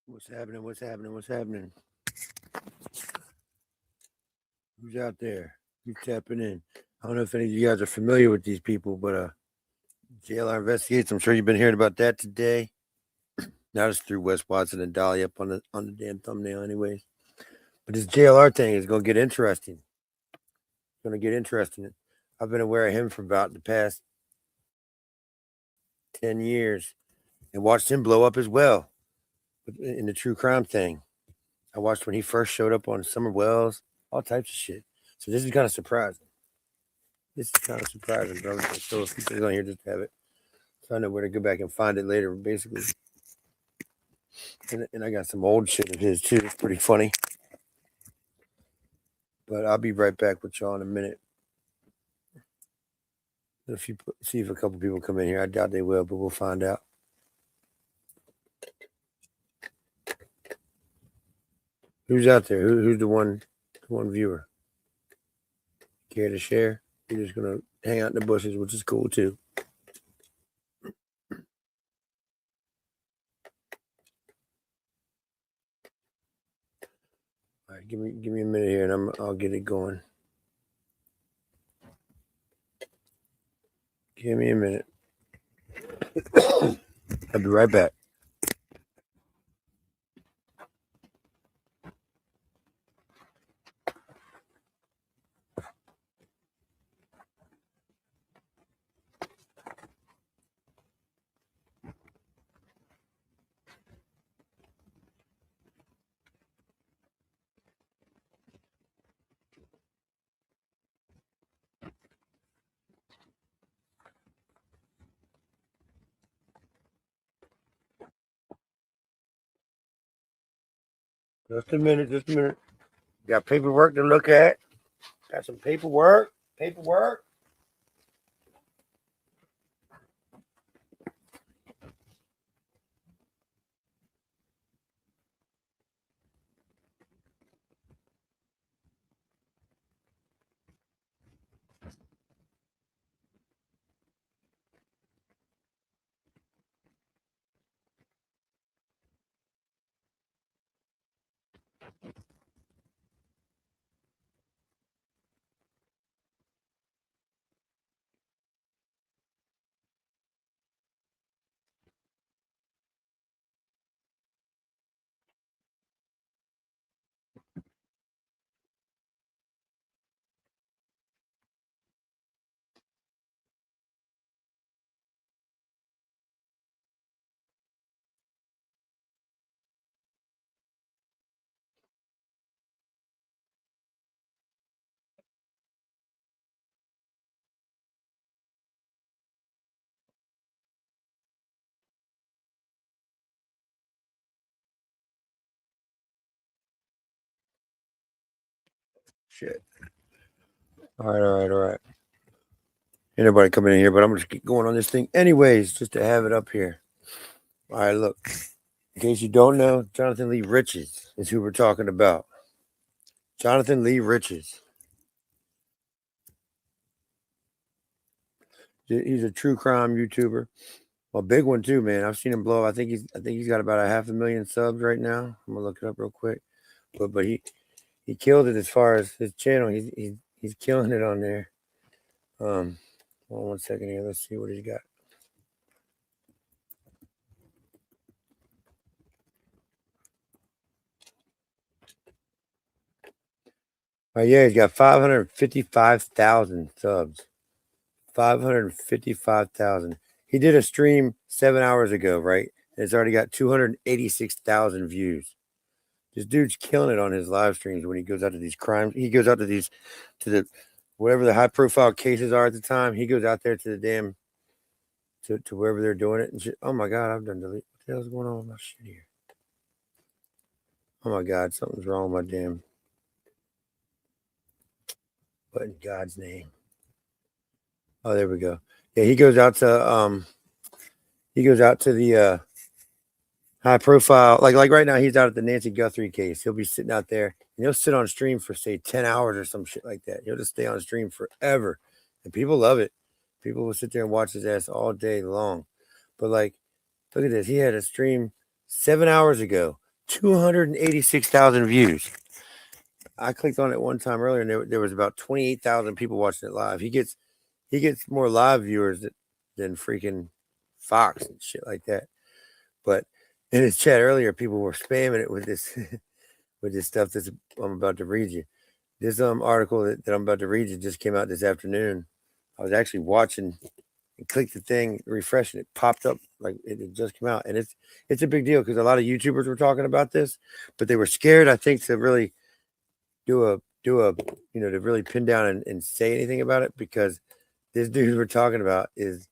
What's happening? What's happening? What's happening? Who's out there? Who's tapping in? I don't know if any of you guys are familiar with these people, but JLR Investigates. I'm sure you've been hearing about that today. Now it's through Wes Watson and Dolly up on the damn thumbnail, anyways. But this JLR thing is gonna get interesting. It's gonna get interesting. I've been aware of him for about the past 10 years and watched him blow up as well in the true crime thing. I watched when he first showed up on Summer Wells, all types of shit. So this is kind of surprising. This is kind of surprising, bro. So a few things on here just to have it. So I know where to go back and find it later, basically. And I got some old shit of his too. It's pretty funny. But I'll be right back with y'all in a minute. If you see if a couple people come in here, I doubt they will, but we'll find out. Who's out there? Who's the one viewer? Care to share? You're just gonna hang out in the bushes, which is cool too. All right, give me a minute here, and I'll get it going. Give me a minute. I'll be right back. Just a minute. Got paperwork to look at. Got some paperwork. Shit. All right. Ain't nobody coming in here, but I'm gonna just keep going on this thing anyways, just to have it up here. All right, look. In case you don't know, Jonathan Lee Riches is who we're talking about. Jonathan Lee Riches. He's a true crime YouTuber. Well, big one too, man. I've seen him blow. I think he's got about 500,000 subs right now. I'm gonna look it up real quick. But he killed it as far as his channel. He's killing it on there. Hold on one second here. Let's see what he's got. Oh yeah, he's got 555,000 subs. 555,000. He did a stream 7 hours ago, right? And it's already got 286,000 views. This dude's killing it on his live streams when he goes out to these crimes. He goes out to these, to the, whatever the high profile cases are at the time. He goes out there to the damn, to wherever they're doing it and shit. Oh my God, I've done delete. What the hell's going on with my shit here? Oh my God, something's wrong with my damn. What in God's name? Oh, there we go. Yeah, he goes out to the high profile, like right now he's out at the Nancy Guthrie case. He'll be sitting out there and he'll sit on stream for say 10 hours or some shit like that. He'll just stay on stream forever. And people love it. People will sit there and watch his ass all day long. But like, look at this. He had a stream 7 hours ago, 286,000 views. I clicked on it one time earlier and there was about 28,000 people watching it live. He gets more live viewers than freaking Fox and shit like that. But in his chat earlier, people were spamming it with this with this stuff that I'm about to read you. This article that I'm about to read you just came out this afternoon. I was actually watching and clicked the thing, refresh, and it popped up like it just came out. And it's a big deal because a lot of YouTubers were talking about this, but they were scared, I think, to really do a to really pin down and say anything about it because this dude we're talking about is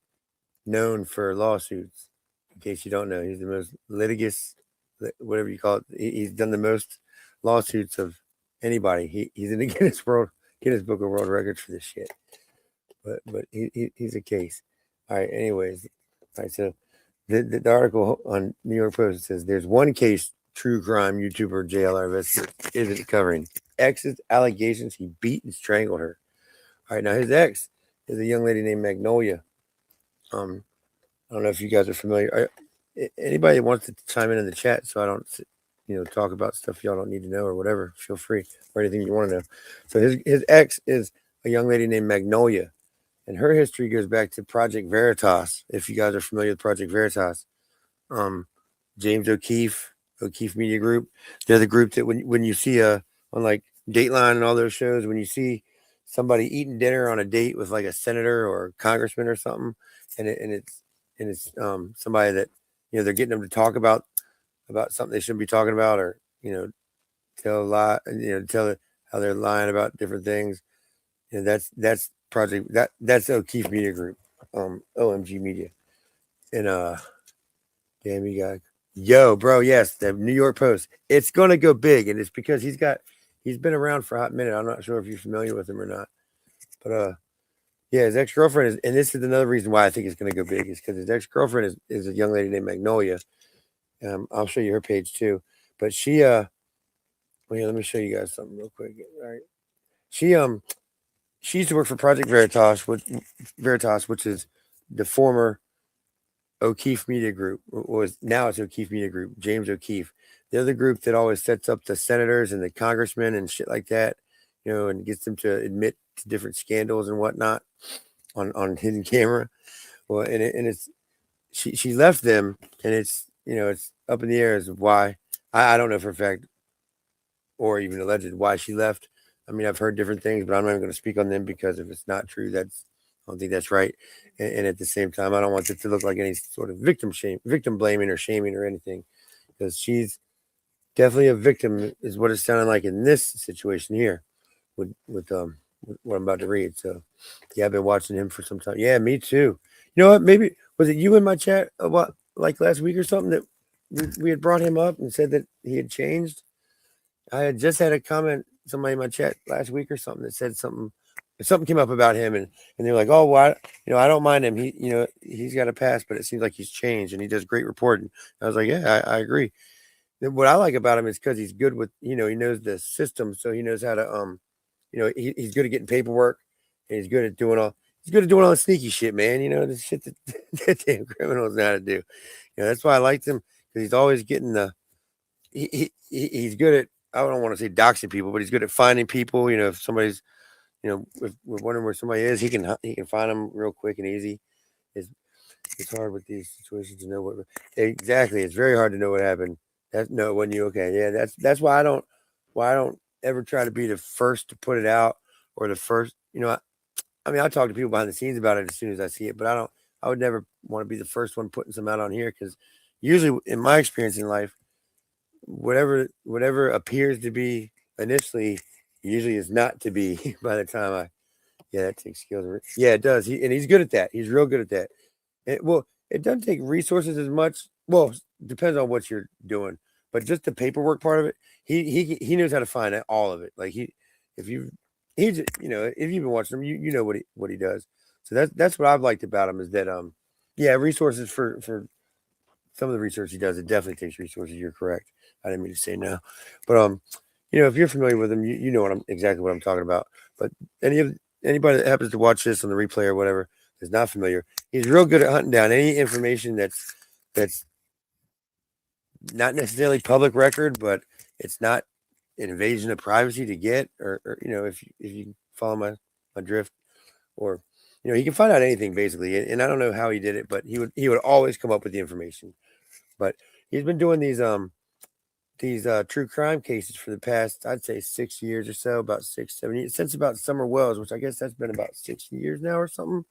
known for lawsuits. In case you don't know, he's the most litigious, whatever you call it. He's done the most lawsuits of anybody. He's in the Guinness Book of World Records for this shit. But he's a case. All right. Anyways, all right. So the article on New York Post says there's one case true crime YouTuber JLR Investigates isn't covering. Ex's allegations he beat and strangled her. All right. Now his ex is a young lady named Magnolia. I don't know if you guys are familiar. Anybody that wants to chime in the chat so I don't, talk about stuff y'all don't need to know or whatever, feel free, or anything you want to know. So his ex is a young lady named Magnolia, and her history goes back to Project Veritas. If you guys are familiar with Project Veritas, James O'Keefe Media Group, they're the group that when you see on like Dateline and all those shows, when you see somebody eating dinner on a date with like a senator or a congressman or something, and it's somebody that they're getting them to talk about something they shouldn't be talking about, or tell a lie, tell how they're lying about different things. That's Project that's O'Keefe Media Group, OMG Media, and damn you guys, yo bro, yes, the New York Post. It's gonna go big, and it's because he's been around for a hot minute. I'm not sure if you're familiar with him or not, but yeah, his ex-girlfriend is, and this is another reason why I think it's going to go big, is because his ex-girlfriend is a young lady named Magnolia. I'll show you her page too. But she, well, yeah, let me show you guys something real quick. All right, she used to work for Project Veritas, which is the former O'Keefe Media Group. Now it's O'Keefe Media Group. James O'Keefe. They're the group that always sets up the senators and the congressmen and shit like that, and gets them to admit to different scandals and whatnot on hidden camera. Well, and it's she left them, and it's it's up in the air as of why. I don't know for a fact or even alleged why she left. I mean, I've heard different things, but I'm not even going to speak on them because if it's not true, I don't think that's right. And at the same time, I don't want it to look like any sort of victim blaming or shaming or anything, because she's definitely a victim, is what it's sounding like in this situation here with what I'm about to read. So yeah, I've been watching him for some time. Yeah, me too. You know what? Maybe was it you in my chat like last week or something that we had brought him up and said that he had changed? I had just had a comment, somebody in my chat last week or something, that said something came up about him, and they're like, oh, well, I don't mind him. He's got a past, but it seems like he's changed and he does great reporting. I was like, yeah, I agree. What I like about him is because he's good with, he knows the system, so he knows how to he's good at getting paperwork, and he's good at doing all the sneaky shit, man. The shit that damn criminals know how to do. That's why I liked him, because he's always getting he's good at, I don't want to say doxing people, but he's good at finding people. If somebody's, if we're wondering where somebody is, he can find them real quick and easy. It's hard with these situations to know what exactly. It's very hard to know what happened. That's no, when you okay, yeah. That's why I don't ever try to be the first to put it out or the first. I mean, I talk to people behind the scenes about it as soon as I see it, but I would never want to be the first one putting some out on here because usually, in my experience in life, whatever appears to be initially usually is not to be by the time I. Yeah, that takes skills. Yeah, it does. He's good at that. He's real good at that. It doesn't take resources as much. Well, depends on what you're doing, but just the paperwork part of it, he knows how to find all of it. Like if you, he's if you've been watching him, you know what he does. So that's what I've liked about him is that yeah, resources for some of the research he does, it definitely takes resources. You're correct. I didn't mean to say no, but if you're familiar with him, you know exactly what I'm talking about. But anybody that happens to watch this on the replay or whatever is not familiar, he's real good at hunting down any information that's not necessarily public record, but it's not an invasion of privacy to get, or if you follow my drift, or he can find out anything basically. And I don't know how he did it, but he would always come up with the information. But he's been doing these true crime cases for the past, I'd say 6 years or so, about 6-7 years, since about Summer Wells, which I guess that's been about 6 years now or something.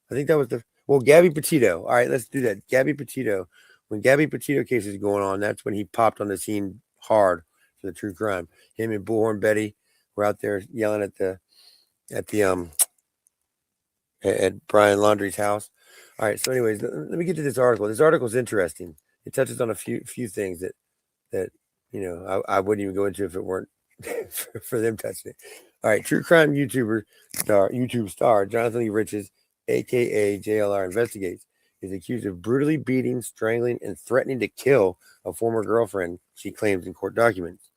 I think that was Gabby Petito. All right, let's do that. Gabby Petito. When Gabby Petito case is going on, that's when he popped on the scene hard for the true crime. Him and Bullhorn Betty were out there yelling at Brian Laundrie's house. All right, so anyways, let me get to this article. This article is interesting. It touches on a few things that I wouldn't even go into if it weren't for them touching it. All right, true crime YouTube star Jonathan Lee Riches, aka JLR Investigates, is accused of brutally beating, strangling, and threatening to kill a former girlfriend, she claims in court documents.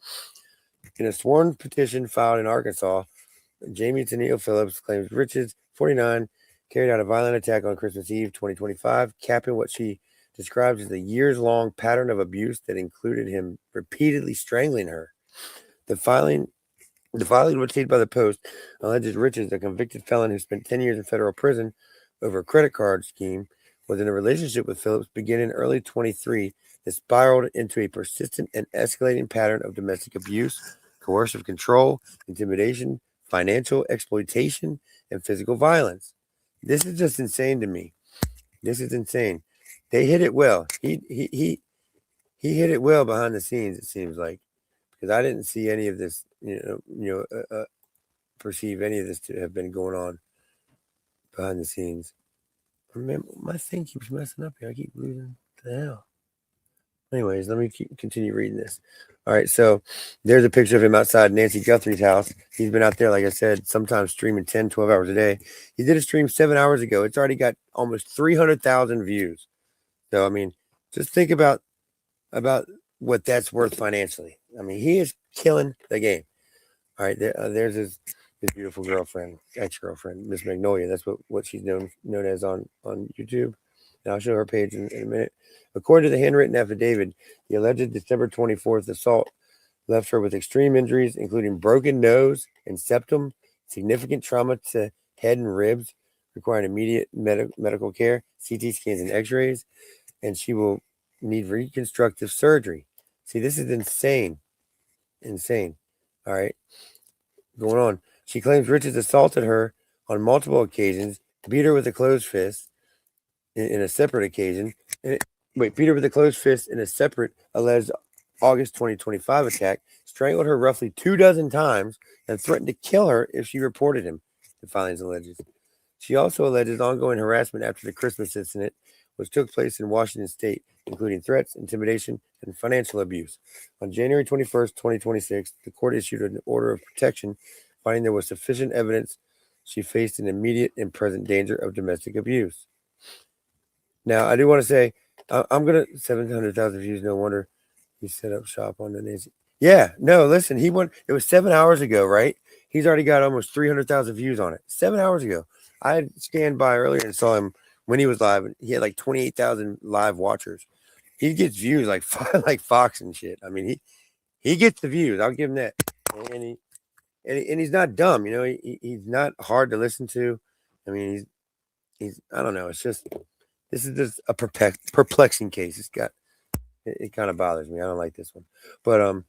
In a sworn petition filed in Arkansas, Jamie Tenille Phillips claims Riches, 49, carried out a violent attack on Christmas Eve 2025, capping what she describes as a years-long pattern of abuse that included him repeatedly strangling her. The filing received by the Post alleges Riches, a convicted felon who spent 10 years in federal prison over a credit card scheme, was in a relationship with Phillips beginning early 23 that spiraled into a persistent and escalating pattern of domestic abuse, coercive control, intimidation, financial exploitation, and physical violence. This is just insane to me. This is insane. They hit it well. He hit it well behind the scenes, it seems like, because I didn't see any of this, perceive any of this to have been going on behind the scenes. Remember, my thing keeps messing up here. I keep losing the hell. Anyways, let me continue reading this. All right, so there's a picture of him outside Nancy Guthrie's house. He's been out there, like I said, sometimes streaming 10, 12 hours a day. He did a stream 7 hours ago. It's already got almost 300,000 views. So, I mean, just think about what that's worth financially. I mean, he is killing the game. All right, there's his beautiful girlfriend, ex-girlfriend, Miss Magnolia. That's what she's known as on YouTube. And I'll show her page in a minute. According to the handwritten affidavit, the alleged December 24th assault left her with extreme injuries, including broken nose and septum, significant trauma to head and ribs, requiring immediate medical care, CT scans and x-rays, and she will need reconstructive surgery. See, this is insane. Insane. All right. Going on. She claims Riches assaulted her on multiple occasions, beat her with a closed fist in a separate occasion. Beat her with a closed fist in a separate alleged August 2025 attack, strangled her roughly 24 times, and threatened to kill her if she reported him, the filings alleges. She also alleges ongoing harassment after the Christmas incident, which took place in Washington State, including threats, intimidation, and financial abuse. On January 21st, 2026, the court issued an order of protection, finding there was sufficient evidence she faced an immediate and present danger of domestic abuse. Now, I do want to say, I'm going to 700,000 views. No wonder he set up shop on the Nancy. Yeah, no, listen, it was 7 hours ago, right? He's already got almost 300,000 views on it. 7 hours ago. I scanned by earlier and saw him when he was live. He had like 28,000 live watchers. He gets views like Fox and shit. I mean, he gets the views. I'll give him that. And he's not dumb, he's not hard to listen to. I mean, he's I don't know. It's just, this is just a perplexing case. It kind of bothers me. I don't like this one, but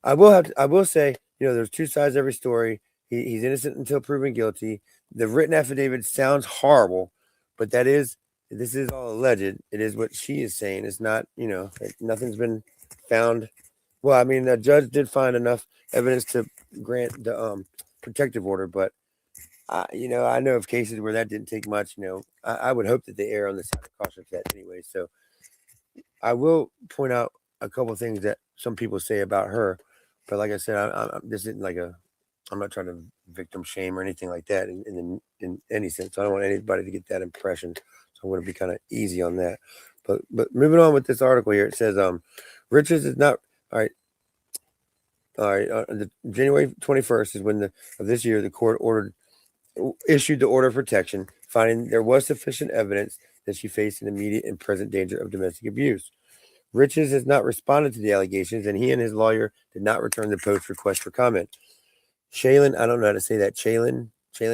I will say there's two sides to every story. He's innocent until proven guilty. The written affidavit sounds horrible, but this is all alleged. It is what she is saying. It's not, nothing's been found. Well, I mean, the judge did find enough evidence to grant the protective order, but I know of cases where that didn't take much. I would hope that they err on the side of caution for that anyway. So I will point out a couple of things that some people say about her, but like I said, this isn't like I'm not trying to victim shame or anything like that in any sense. I don't want anybody to get that impression. So I'm going to be kind of easy on that. But moving on with this article here, it says Richards is not all right. All right, the January 21st is when of this year the court issued the order of protection, finding there was sufficient evidence that she faced an immediate and present danger of domestic abuse. Riches has not responded to the allegations, and he and his lawyer did not return the Post's request for comment. Chelan, I don't know how to say that, Chelan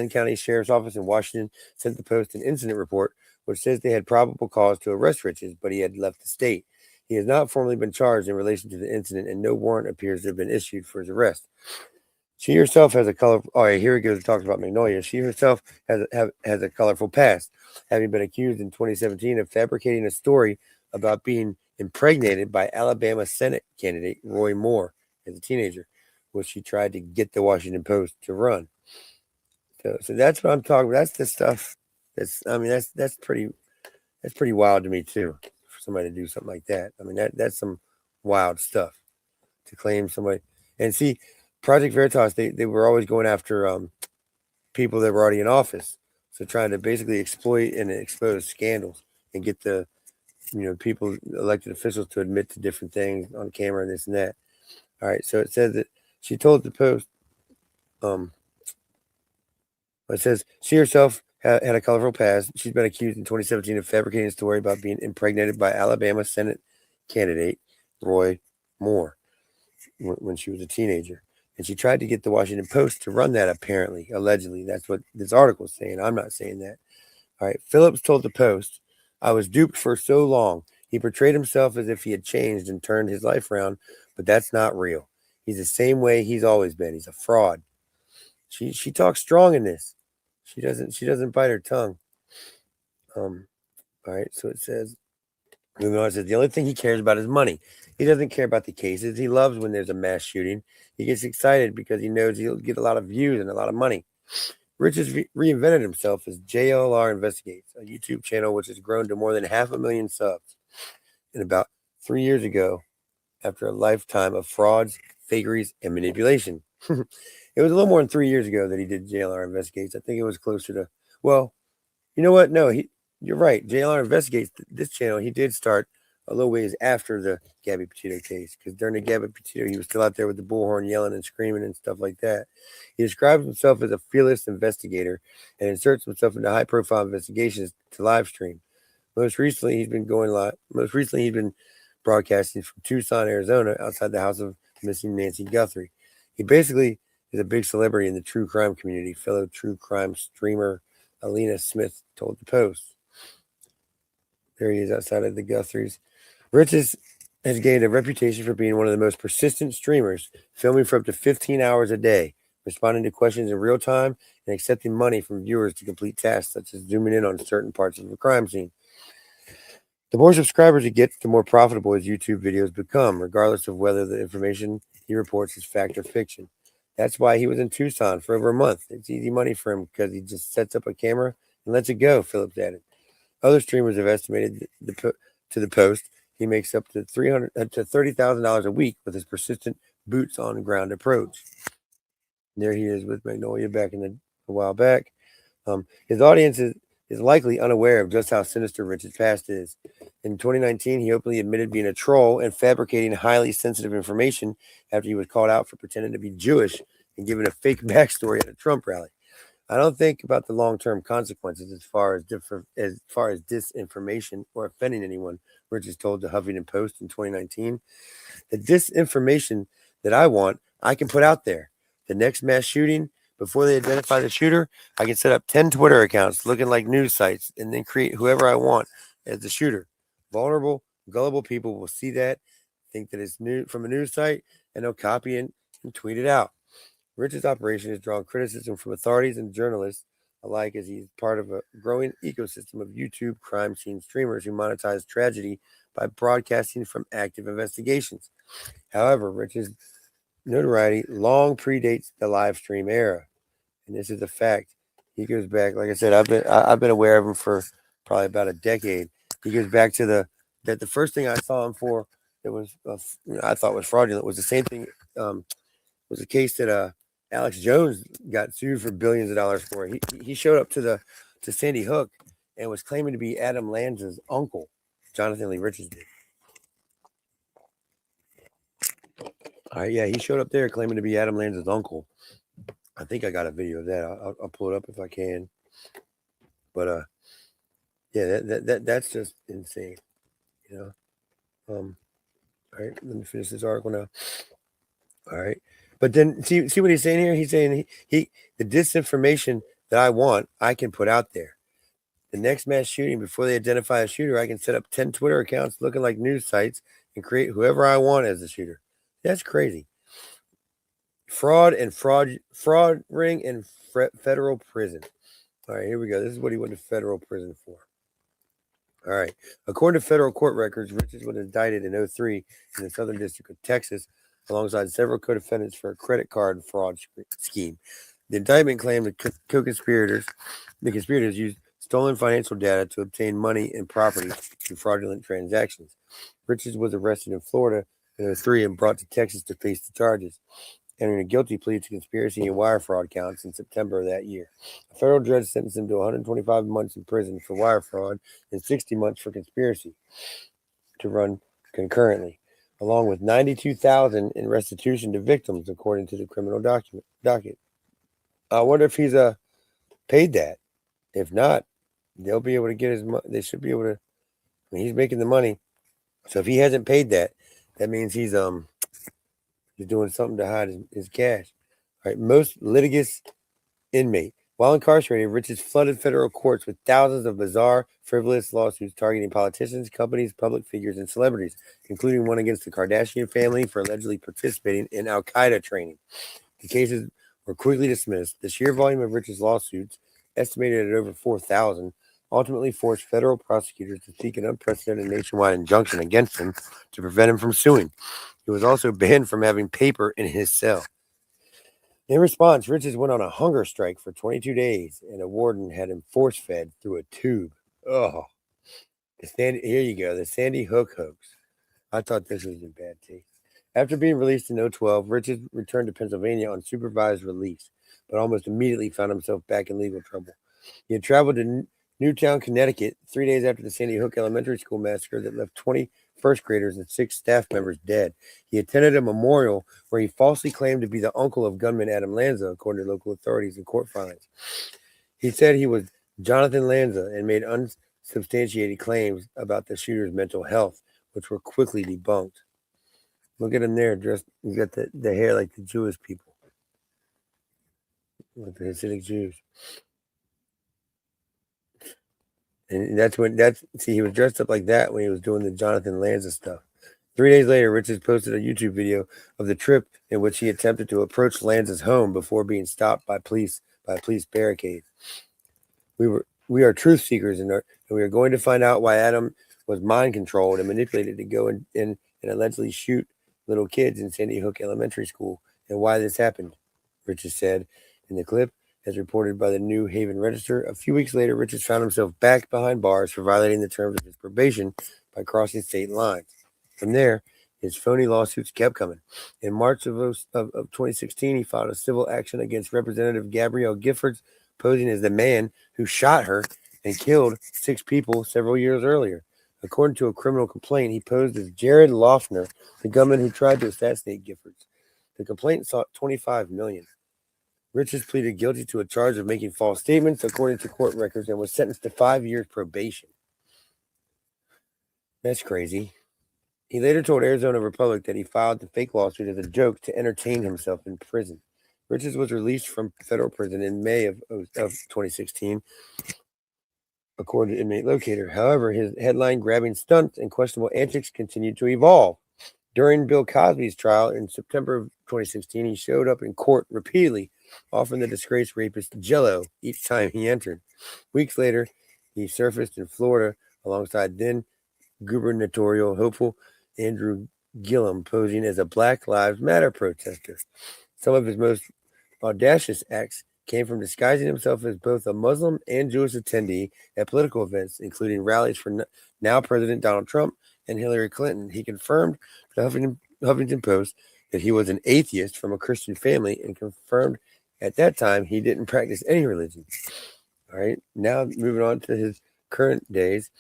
County Sheriff's Office in Washington sent the Post an incident report which says they had probable cause to arrest Riches, but he had left the state. He has not formally been charged in relation to the incident, and no warrant appears to have been issued for his arrest. She herself has a colorful. All right, here it goes. It talks about Magnolia. She herself has a colorful past, having been accused in 2017 of fabricating a story about being impregnated by Alabama Senate candidate Roy Moore as a teenager, which she tried to get the Washington Post to run. So that's what I'm talking about. That's the stuff. That's pretty wild to me too, for somebody to do something like that. I mean, that's some wild stuff to claim somebody. And see, Project Veritas, they were always going after people that were already in office. So trying to basically exploit and expose scandals and get the people, elected officials, to admit to different things on camera and this and that. All right, so it says that she told the Post, it says she herself had a colorful past. She's been accused in 2017 of fabricating a story about being impregnated by Alabama Senate candidate Roy Moore when she was a teenager. And she tried to get the Washington Post to run that, apparently, allegedly. That's what this article is saying. I'm not saying that. All right, Phillips told the Post, I was duped for so long. He portrayed himself as if he had changed and turned his life around, but that's not real. He's the same way he's always been. He's a fraud. She talks strong in this. She doesn't bite her tongue. All right, so it says, moving on, it says the only thing he cares about is money. He doesn't care about the cases. He loves when there's a mass shooting. He gets excited because he knows he'll get a lot of views and a lot of money. Rich has reinvented himself as JLR Investigates, a YouTube channel which has grown to more than 500,000 subs. And about 3 years ago, after a lifetime of frauds, fakeries, and manipulation. It was a little more than 3 years ago that he did JLR Investigates. I think it was closer to, well, you know what? No, you're right. JLR Investigates, this channel, he did start a little ways after the Gabby Petito case, because during the Gabby Petito, he was still out there with the bullhorn yelling and screaming and stuff like that. He describes himself as a fearless investigator and inserts himself into high-profile investigations to live stream. Most recently, he's been broadcasting from Tucson, Arizona, outside the house of missing Nancy Guthrie. He basically is a big celebrity in the true crime community. Fellow true crime streamer Alina Smith told the Post. There he is outside of the Guthries. Riches has gained a reputation for being one of the most persistent streamers, filming for up to 15 hours a day, responding to questions in real time, and accepting money from viewers to complete tasks such as zooming in on certain parts of a crime scene. The more subscribers he gets, the more profitable his YouTube videos become, regardless of whether the information he reports is fact or fiction. That's why he was in Tucson for over a month. It's easy money for him because he just sets up a camera and lets it go, Phillips added. Other streamers have estimated to the Post he makes up to $30,000 a week with his persistent boots on the ground approach. There he is with Magnolia back a while back. His audience is likely unaware of just how sinister Rich's past is. In 2019, he openly admitted being a troll and fabricating highly sensitive information after he was called out for pretending to be Jewish and giving a fake backstory at a Trump rally. I don't think about the long-term consequences as far as disinformation or offending anyone, Rich is told the Huffington Post in 2019. The disinformation that I want, I can put out there. The next mass shooting, before they identify the shooter, I can set up 10 Twitter accounts looking like news sites and then create whoever I want as the shooter. Vulnerable, gullible people will see that, think that it's new from a news site, and they'll copy it and tweet it out. Rich's operation has drawn criticism from authorities and journalists alike as he's part of a growing ecosystem of YouTube crime scene streamers who monetize tragedy by broadcasting from active investigations. However, Rich's notoriety long predates the live stream era, and this is a fact. He goes back, like I said, I've been aware of him for probably about a decade. He goes back to the first thing I saw him for that was I thought was fraudulent was the same thing. Was a case that Alex Jones got sued for billions of dollars for. He showed up to Sandy Hook and was claiming to be Adam Lanza's uncle. Jonathan Lee Richards did. All right, yeah, he showed up there claiming to be Adam Lanza's uncle. I think I got a video of that. I'll pull it up if I can. But yeah, that's just insane, you know. All right, let me finish this article now. All right, but then see what he's saying here. He's saying he the disinformation that I want, I can put out there. The next mass shooting, before they identify a shooter, I can set up 10 Twitter accounts looking like news sites and create whoever I want as the shooter. That's crazy. Fraud ring in federal prison. All right, here we go. This is what he went to federal prison for. All right. According to federal court records, Richards was indicted in 2003 in the Southern District of Texas alongside several co-defendants for a credit card fraud scheme. The indictment claimed the conspirators used stolen financial data to obtain money and property through fraudulent transactions. Richards was arrested in Florida in 2003 and brought to Texas to face the charges, entering a guilty plea to conspiracy and wire fraud counts in September of that year. A federal judge sentenced him to 125 months in prison for wire fraud and 60 months for conspiracy to run concurrently, along with $92,000 in restitution to victims, according to the criminal docket. I wonder if he's paid that. If not, they'll be able to get his money. They should be able to. I mean, he's making the money, so if he hasn't paid that, that means he's doing something to hide his cash. All right, most litigious inmate. While incarcerated, Richards flooded federal courts with thousands of bizarre, frivolous lawsuits targeting politicians, companies, public figures, and celebrities, including one against the Kardashian family for allegedly participating in al-Qaeda training. The cases were quickly dismissed. The sheer volume of Richards' lawsuits, estimated at over 4,000, ultimately forced federal prosecutors to seek an unprecedented nationwide injunction against him to prevent him from suing. He was also banned from having paper in his cell. In response, Richards went on a hunger strike for 22 days, and a warden had him force-fed through a tube. Oh, here you go, the Sandy Hook hoax. I thought this was in bad taste. After being released in 2012, Richards returned to Pennsylvania on supervised release, but almost immediately found himself back in legal trouble. He had traveled to Newtown, Connecticut, 3 days after the Sandy Hook Elementary School massacre that left 20 first graders and 6 staff members dead. He attended a memorial where he falsely claimed to be the uncle of gunman Adam Lanza, according to local authorities and court filings. He said he was Jonathan Lanza and made unsubstantiated claims about the shooter's mental health, which were quickly debunked. Look at him there, dressed. He's got the hair like the Jewish people, like the Hasidic Jews. And he was dressed up like that when he was doing the Jonathan Lanza stuff. 3 days later, Richards posted a YouTube video of the trip in which he attempted to approach Lanza's home before being stopped by a police barricade. We are truth seekers, and we are going to find out why Adam was mind controlled and manipulated to go in and allegedly shoot little kids in Sandy Hook Elementary School, and why this happened, Richards said in the clip. As reported by the New Haven Register, a few weeks later, Richards found himself back behind bars for violating the terms of his probation by crossing state lines. From there, his phony lawsuits kept coming. In March of 2016, he filed a civil action against Representative Gabrielle Giffords, posing as the man who shot her and killed 6 people several years earlier. According to a criminal complaint, he posed as Jared Loeffner, the gunman who tried to assassinate Giffords. The complaint sought $25 million. Richards pleaded guilty to a charge of making false statements, according to court records, and was sentenced to 5 years probation. That's crazy. He later told Arizona Republic that he filed the fake lawsuit as a joke to entertain himself in prison. Richards was released from federal prison in May of 2016, according to Inmate Locator. However, his headline-grabbing stunts and questionable antics continued to evolve. During Bill Cosby's trial in September of 2016, he showed up in court repeatedly, offering the disgraced rapist Jello each time he entered. Weeks later, he surfaced in Florida alongside then gubernatorial hopeful Andrew Gillum, posing as a Black Lives Matter protester. Some of his most audacious acts came from disguising himself as both a Muslim and Jewish attendee at political events, including rallies for now President Donald Trump and Hillary Clinton. He confirmed to Huffington Post that he was an atheist from a Christian family and confirmed at that time he didn't practice any religion. All right, now moving on to his current days,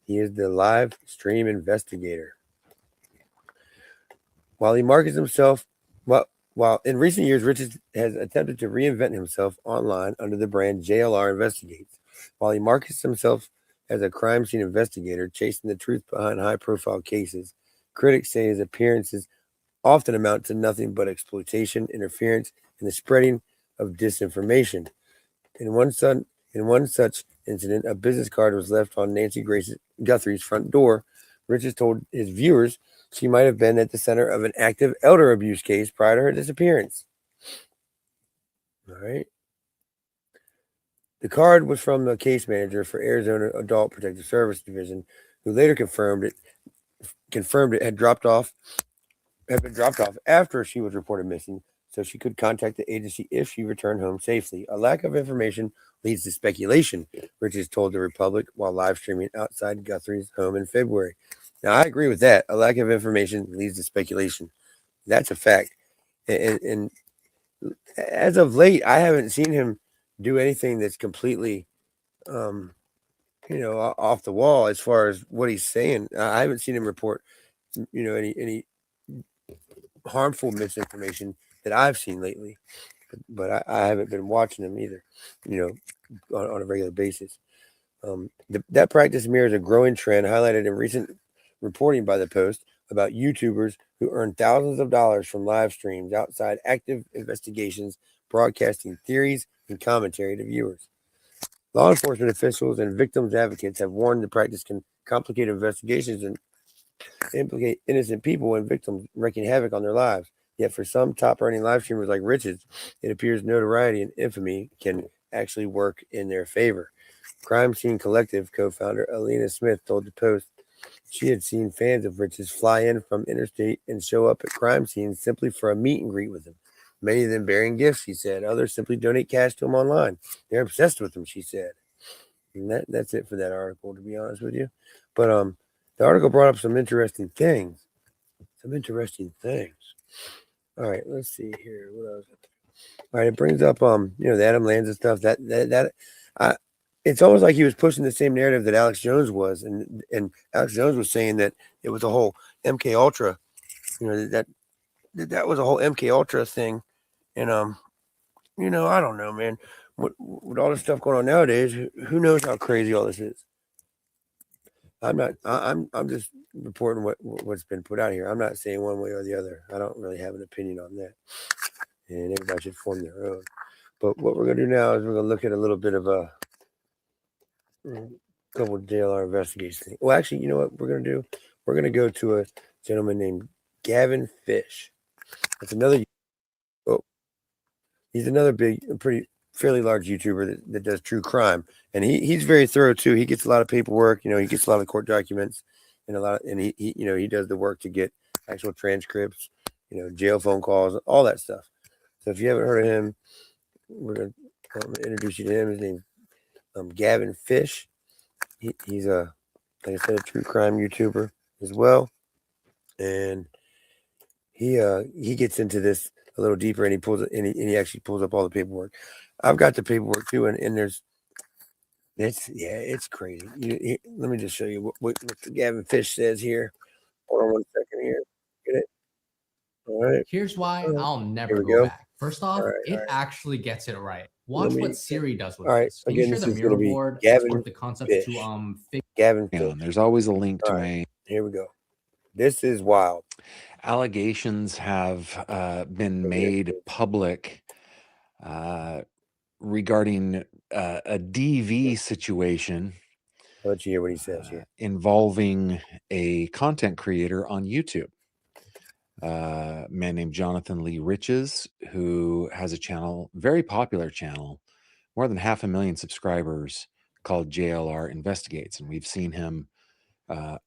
he is the live stream investigator. While he markets himself, while in recent years, Richards has attempted to reinvent himself online under the brand JLR Investigates. While he markets himself as a crime scene investigator, chasing the truth behind high-profile cases, critics say his appearances often amount to nothing but exploitation, interference, and the spreading of disinformation. In one such incident, a business card was left on Nancy Grace Guthrie's front door. Richards told his viewers she might have been at the center of an active elder abuse case prior to her disappearance. All right. The card was from the case manager for Arizona Adult Protective Service Division, who later confirmed it had been dropped off after she was reported missing, so she could contact the agency if she returned home safely. A lack of information leads to speculation, Richards told the Republic while live streaming outside Guthrie's home in February. Now, I agree with that. A lack of information leads to speculation. That's a fact. And as of late, I haven't seen him do anything that's completely, off the wall as far as what he's saying. I haven't seen him report, any harmful misinformation that I've seen lately. But I haven't been watching him either, on a regular basis. That practice mirrors a growing trend highlighted in recent reporting by the Post about YouTubers who earn thousands of dollars from live streams outside active investigations, broadcasting theories and commentary to viewers. Law enforcement officials and victims advocates have warned the practice can complicate investigations and implicate innocent people and victims, wreaking havoc on their lives. Yet for some top-earning live streamers like Richards, it appears notoriety and infamy can actually work in their favor. Crime Scene Collective co-founder Alina Smith told the Post she had seen fans of Richards fly in from interstate and show up at crime scenes simply for a meet and greet with him. Many of them bearing gifts, she said. Others simply donate cash to him online. They're obsessed with him, she said. And that's it for that article, to be honest with you. But the article brought up some interesting things. All right, let's see here. What else? All right, it brings up the Adam Lanza stuff. It's almost like he was pushing the same narrative that Alex Jones was, and Alex Jones was saying that it was a whole MK Ultra, that was a whole MK Ultra thing, and I don't know, man. With all this stuff going on nowadays, who knows how crazy all this is? I'm not. I'm just reporting what's been put out here. I'm not saying one way or the other. I don't really have an opinion on that, and everybody should form their own. But what we're gonna do now is we're gonna look at a little bit of a couple of JLR Investigates things. Well, actually, you know what we're gonna do? We're gonna go to a gentleman named Gavin Fish. That's another. Oh, he's another fairly large YouTuber that does true crime, and he's very thorough too. He gets a lot of paperwork. He gets a lot of court documents, and he does the work to get actual transcripts, jail phone calls, all that stuff. So if you haven't heard of him, I'm gonna introduce you to him. His name's Gavin Fish. He's like I said, a true crime YouTuber as well, and he gets into this a little deeper, and he actually pulls up all the paperwork. I've got the paperwork too, and it's crazy. Let me just show you what Gavin Fish says here. Hold on one second here. Get it? All right. Here's why I'll never go. back. First off, it actually gets it right. Watch what Siri does with this. Can Again, you share this the is going to mirror be board Gavin with the concepts Fish. to Gavin Fish. There's always a link to my. Here we go. This is wild. Allegations have been made public regarding a DV situation. Let's hear what he says here. Involving a content creator on YouTube. a man named Jonathan Lee Riches, who has a channel, very popular channel, more than 500,000 subscribers, called JLR Investigates. And we've seen him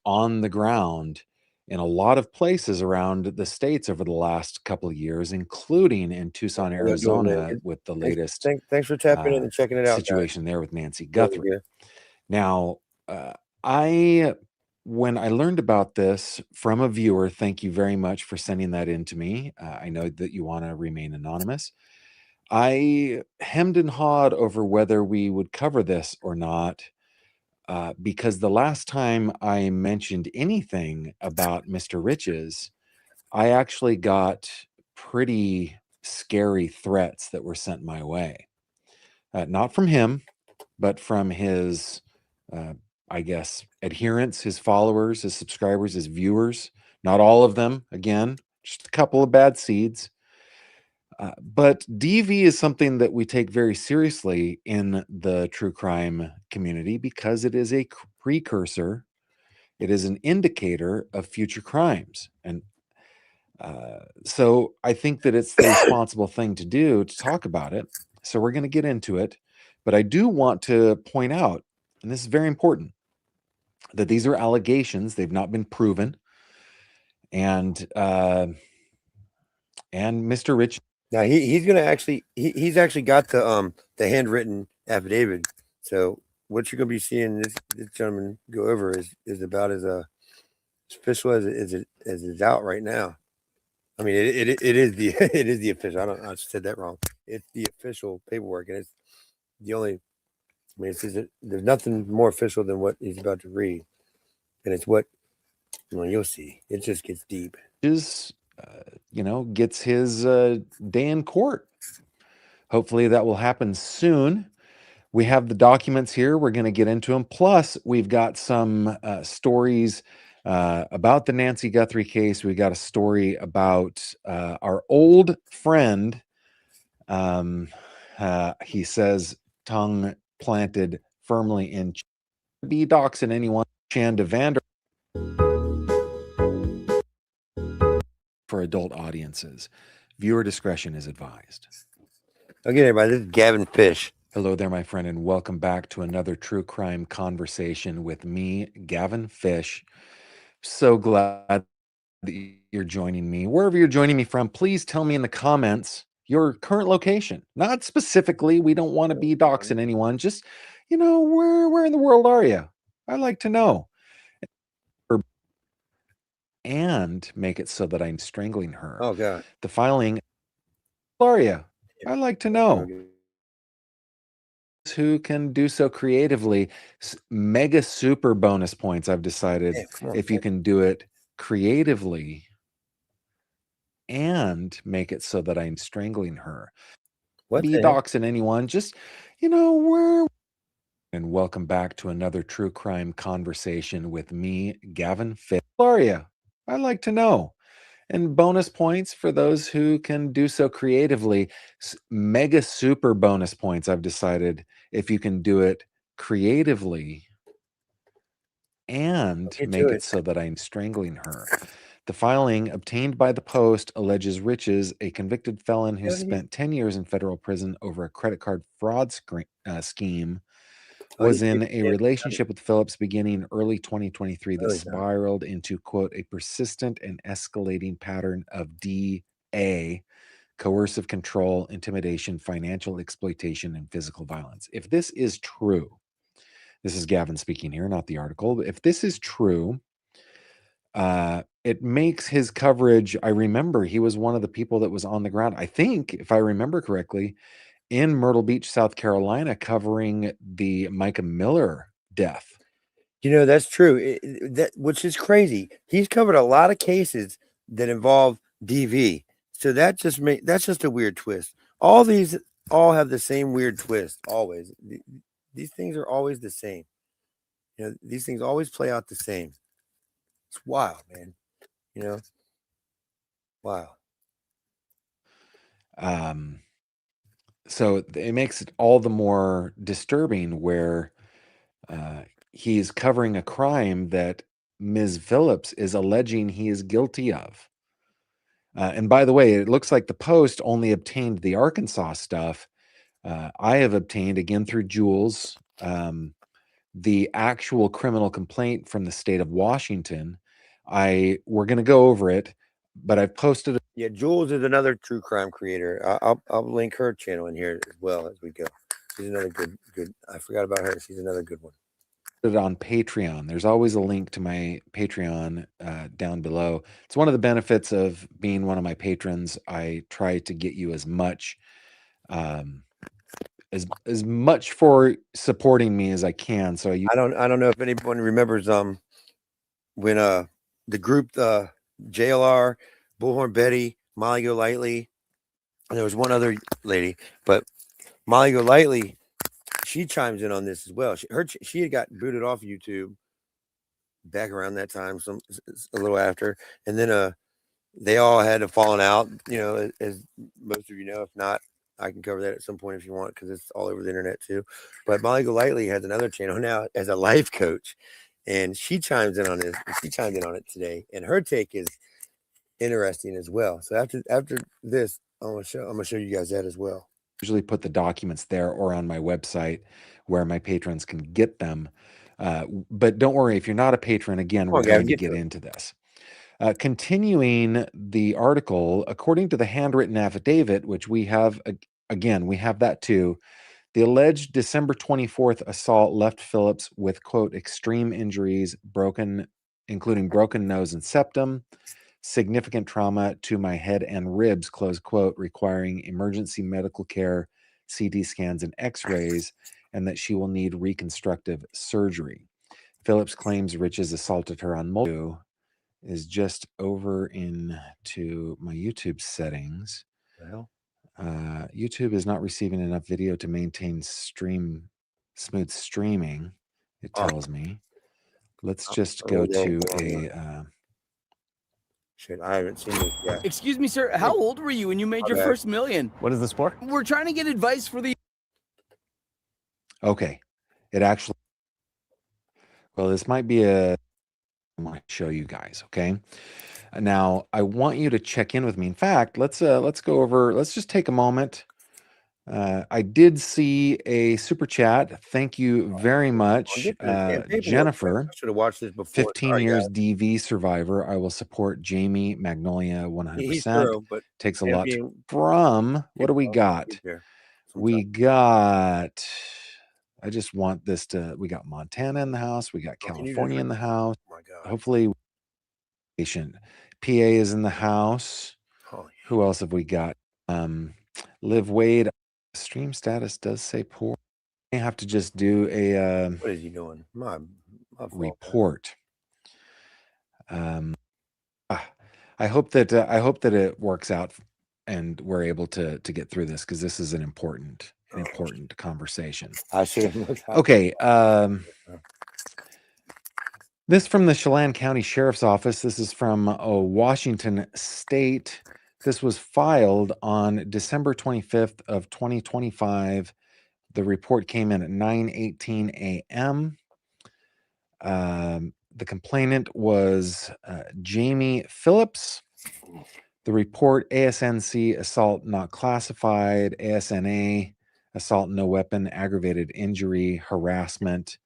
on the ground in a lot of places around the states over the last couple of years, including in Tucson, How y'all doing, man? Arizona, with the latest Thanks for tapping in and checking it out, guys. situation there with Nancy Really Guthrie. good. Now, when I learned about this from a viewer, thank you very much for sending that in to me. I know that you want to remain anonymous. I hemmed and hawed over whether we would cover this or not, because the last time I mentioned anything about Mr. Riches, I actually got pretty scary threats that were sent my way. Not from him, but from his, I guess, adherents, his followers, his subscribers, his viewers. Not all of them, again, just a couple of bad seeds. But DV is something that we take very seriously in the true crime community because it is a precursor. It is an indicator of future crimes. And so I think that it's the responsible thing to do to talk about it. So we're going to get into it. But I do want to point out, and this is very important, that these are allegations. They've not been proven. And Mr. Rich. Now he's gonna actually he's actually got the handwritten affidavit. So what you're gonna be seeing this gentleman go over is about as official as it's out right now. I mean it is the it is the official. I said that wrong. It's the official paperwork, and it's the only. I mean, there's nothing more official than what he's about to read, and it's what you'll see. It just gets deep. Gets his day in court. Hopefully that will happen soon. We have the documents here. We're going to get into them. Plus, we've got some stories about the Nancy Guthrie case. We got a story about our old friend. He says tongue planted firmly in be doxing anyone. Shanda Vander for adult audiences. Viewer discretion is advised. Okay, everybody, this is Gavin Fish. Hello there, my friend, and welcome back to another true crime conversation with me, Gavin Fish. So glad that you're joining me. Wherever you're joining me from, please tell me in the comments your current location. Not specifically, we don't want to be doxing anyone. Just, where in the world are you? I'd like to know. And make it so that I'm strangling her. Oh, God. The filing. Where are you? I'd like to know. Who can do so creatively. Mega super bonus points, I've decided, if you can do it creatively and make it so that I'm strangling her. What be doxing anyone, just, where. And welcome back to another true crime conversation with me, Gavin Fish. Where are you? I'd like to know. And bonus points for those who can do so creatively. Mega super bonus points, I've decided, if you can do it creatively and make it so that I'm strangling her. The filing obtained by the Post alleges Riches, a convicted felon who spent 10 years in federal prison over a credit card fraud scheme, was in a relationship with Phillips beginning early 2023 that spiraled into, quote, a persistent and escalating pattern of DA, coercive control, intimidation, financial exploitation, and physical violence. If this is true, this is Gavin speaking here, not the article. But if this is true, it makes his coverage. I remember he was one of the people that was on the ground, I think, if I remember correctly, in Myrtle Beach, South Carolina, covering the Micah Miller death. That's true. Which is crazy. He's covered a lot of cases that involve DV. So that's just a weird twist. All these all have the same weird twist. Always. These things are always the same. These things always play out the same. It's wild, man. Wow. So it makes it all the more disturbing where he's covering a crime that Ms. Phillips is alleging he is guilty of. And by the way, it looks like the Post only obtained the Arkansas stuff. I have obtained, again through Jules, the actual criminal complaint from the state of Washington. We're going to go over it, but I've posted. Yeah, Jules is another true crime creator. I'll link her channel in here as well as we go. She's another good. I forgot about her. She's another good one. It on Patreon. There's always a link to my Patreon down below. It's one of the benefits of being one of my patrons. I try to get you as much as much for supporting me as I can. So I don't know if anyone remembers when the group JLR, Bullhorn Betty, Molly Golightly, and there was one other lady, but Molly Golightly, she chimes in on this as well. She had got booted off YouTube back around that time, a little after, and then they all had a falling out, as most of you know. If not, I can cover that at some point if you want, because it's all over the internet too. But Molly Golightly has another channel now as a life coach, and she chimes in on this. She chimed in on it today, and her take is interesting as well. So after this, I'm gonna show you guys that as well. Usually put the documents there or on my website where my patrons can get them. But don't worry, if you're not a patron, again, we're going to get into this. Continuing the article, according to the handwritten affidavit, which we have, again, we have that too. The alleged December 24th assault left Phillips with, quote, extreme injuries, including broken nose and septum, significant trauma to my head and ribs, close quote, requiring emergency medical care, CT scans, and x-rays, and that she will need reconstructive surgery. Phillips claims Riches assaulted her on multiple. Is just over into my YouTube settings. Well, YouTube is not receiving enough video to maintain smooth streaming, it tells me. Let's just go to a shit, I haven't seen it yet. Excuse me, sir. How old were you when you made your first million? What is this for? We're trying to get advice for the. okay. It actually, well, this might be I want to show you guys, okay? Now, I want you to check in with me. In fact, let's go over, let's just take a moment. I did see a super chat. Thank you very much, Jennifer. I should have watched this before. 15 years DV survivor. I will support Jamie Magnolia 100%. But takes a lot from. What do we got? We got. I just want this to. We got Montana in the house. We got California in the house. Oh my God. Hopefully, patient. PA is in the house. Who else have we got? Liv Wade. Stream status does say poor. I have to just do a what is he doing? My report. I hope that it works out and we're able to get through this, because this is an important conversation. I should have. Okay. This from the Chelan County Sheriff's Office. This is from Washington State. This was filed on December 25th of 2025. The report came in at 9:18 a.m. The complainant was Jamie Phillips. The report, ASNC, assault not classified, ASNA, assault no weapon, aggravated injury, harassment,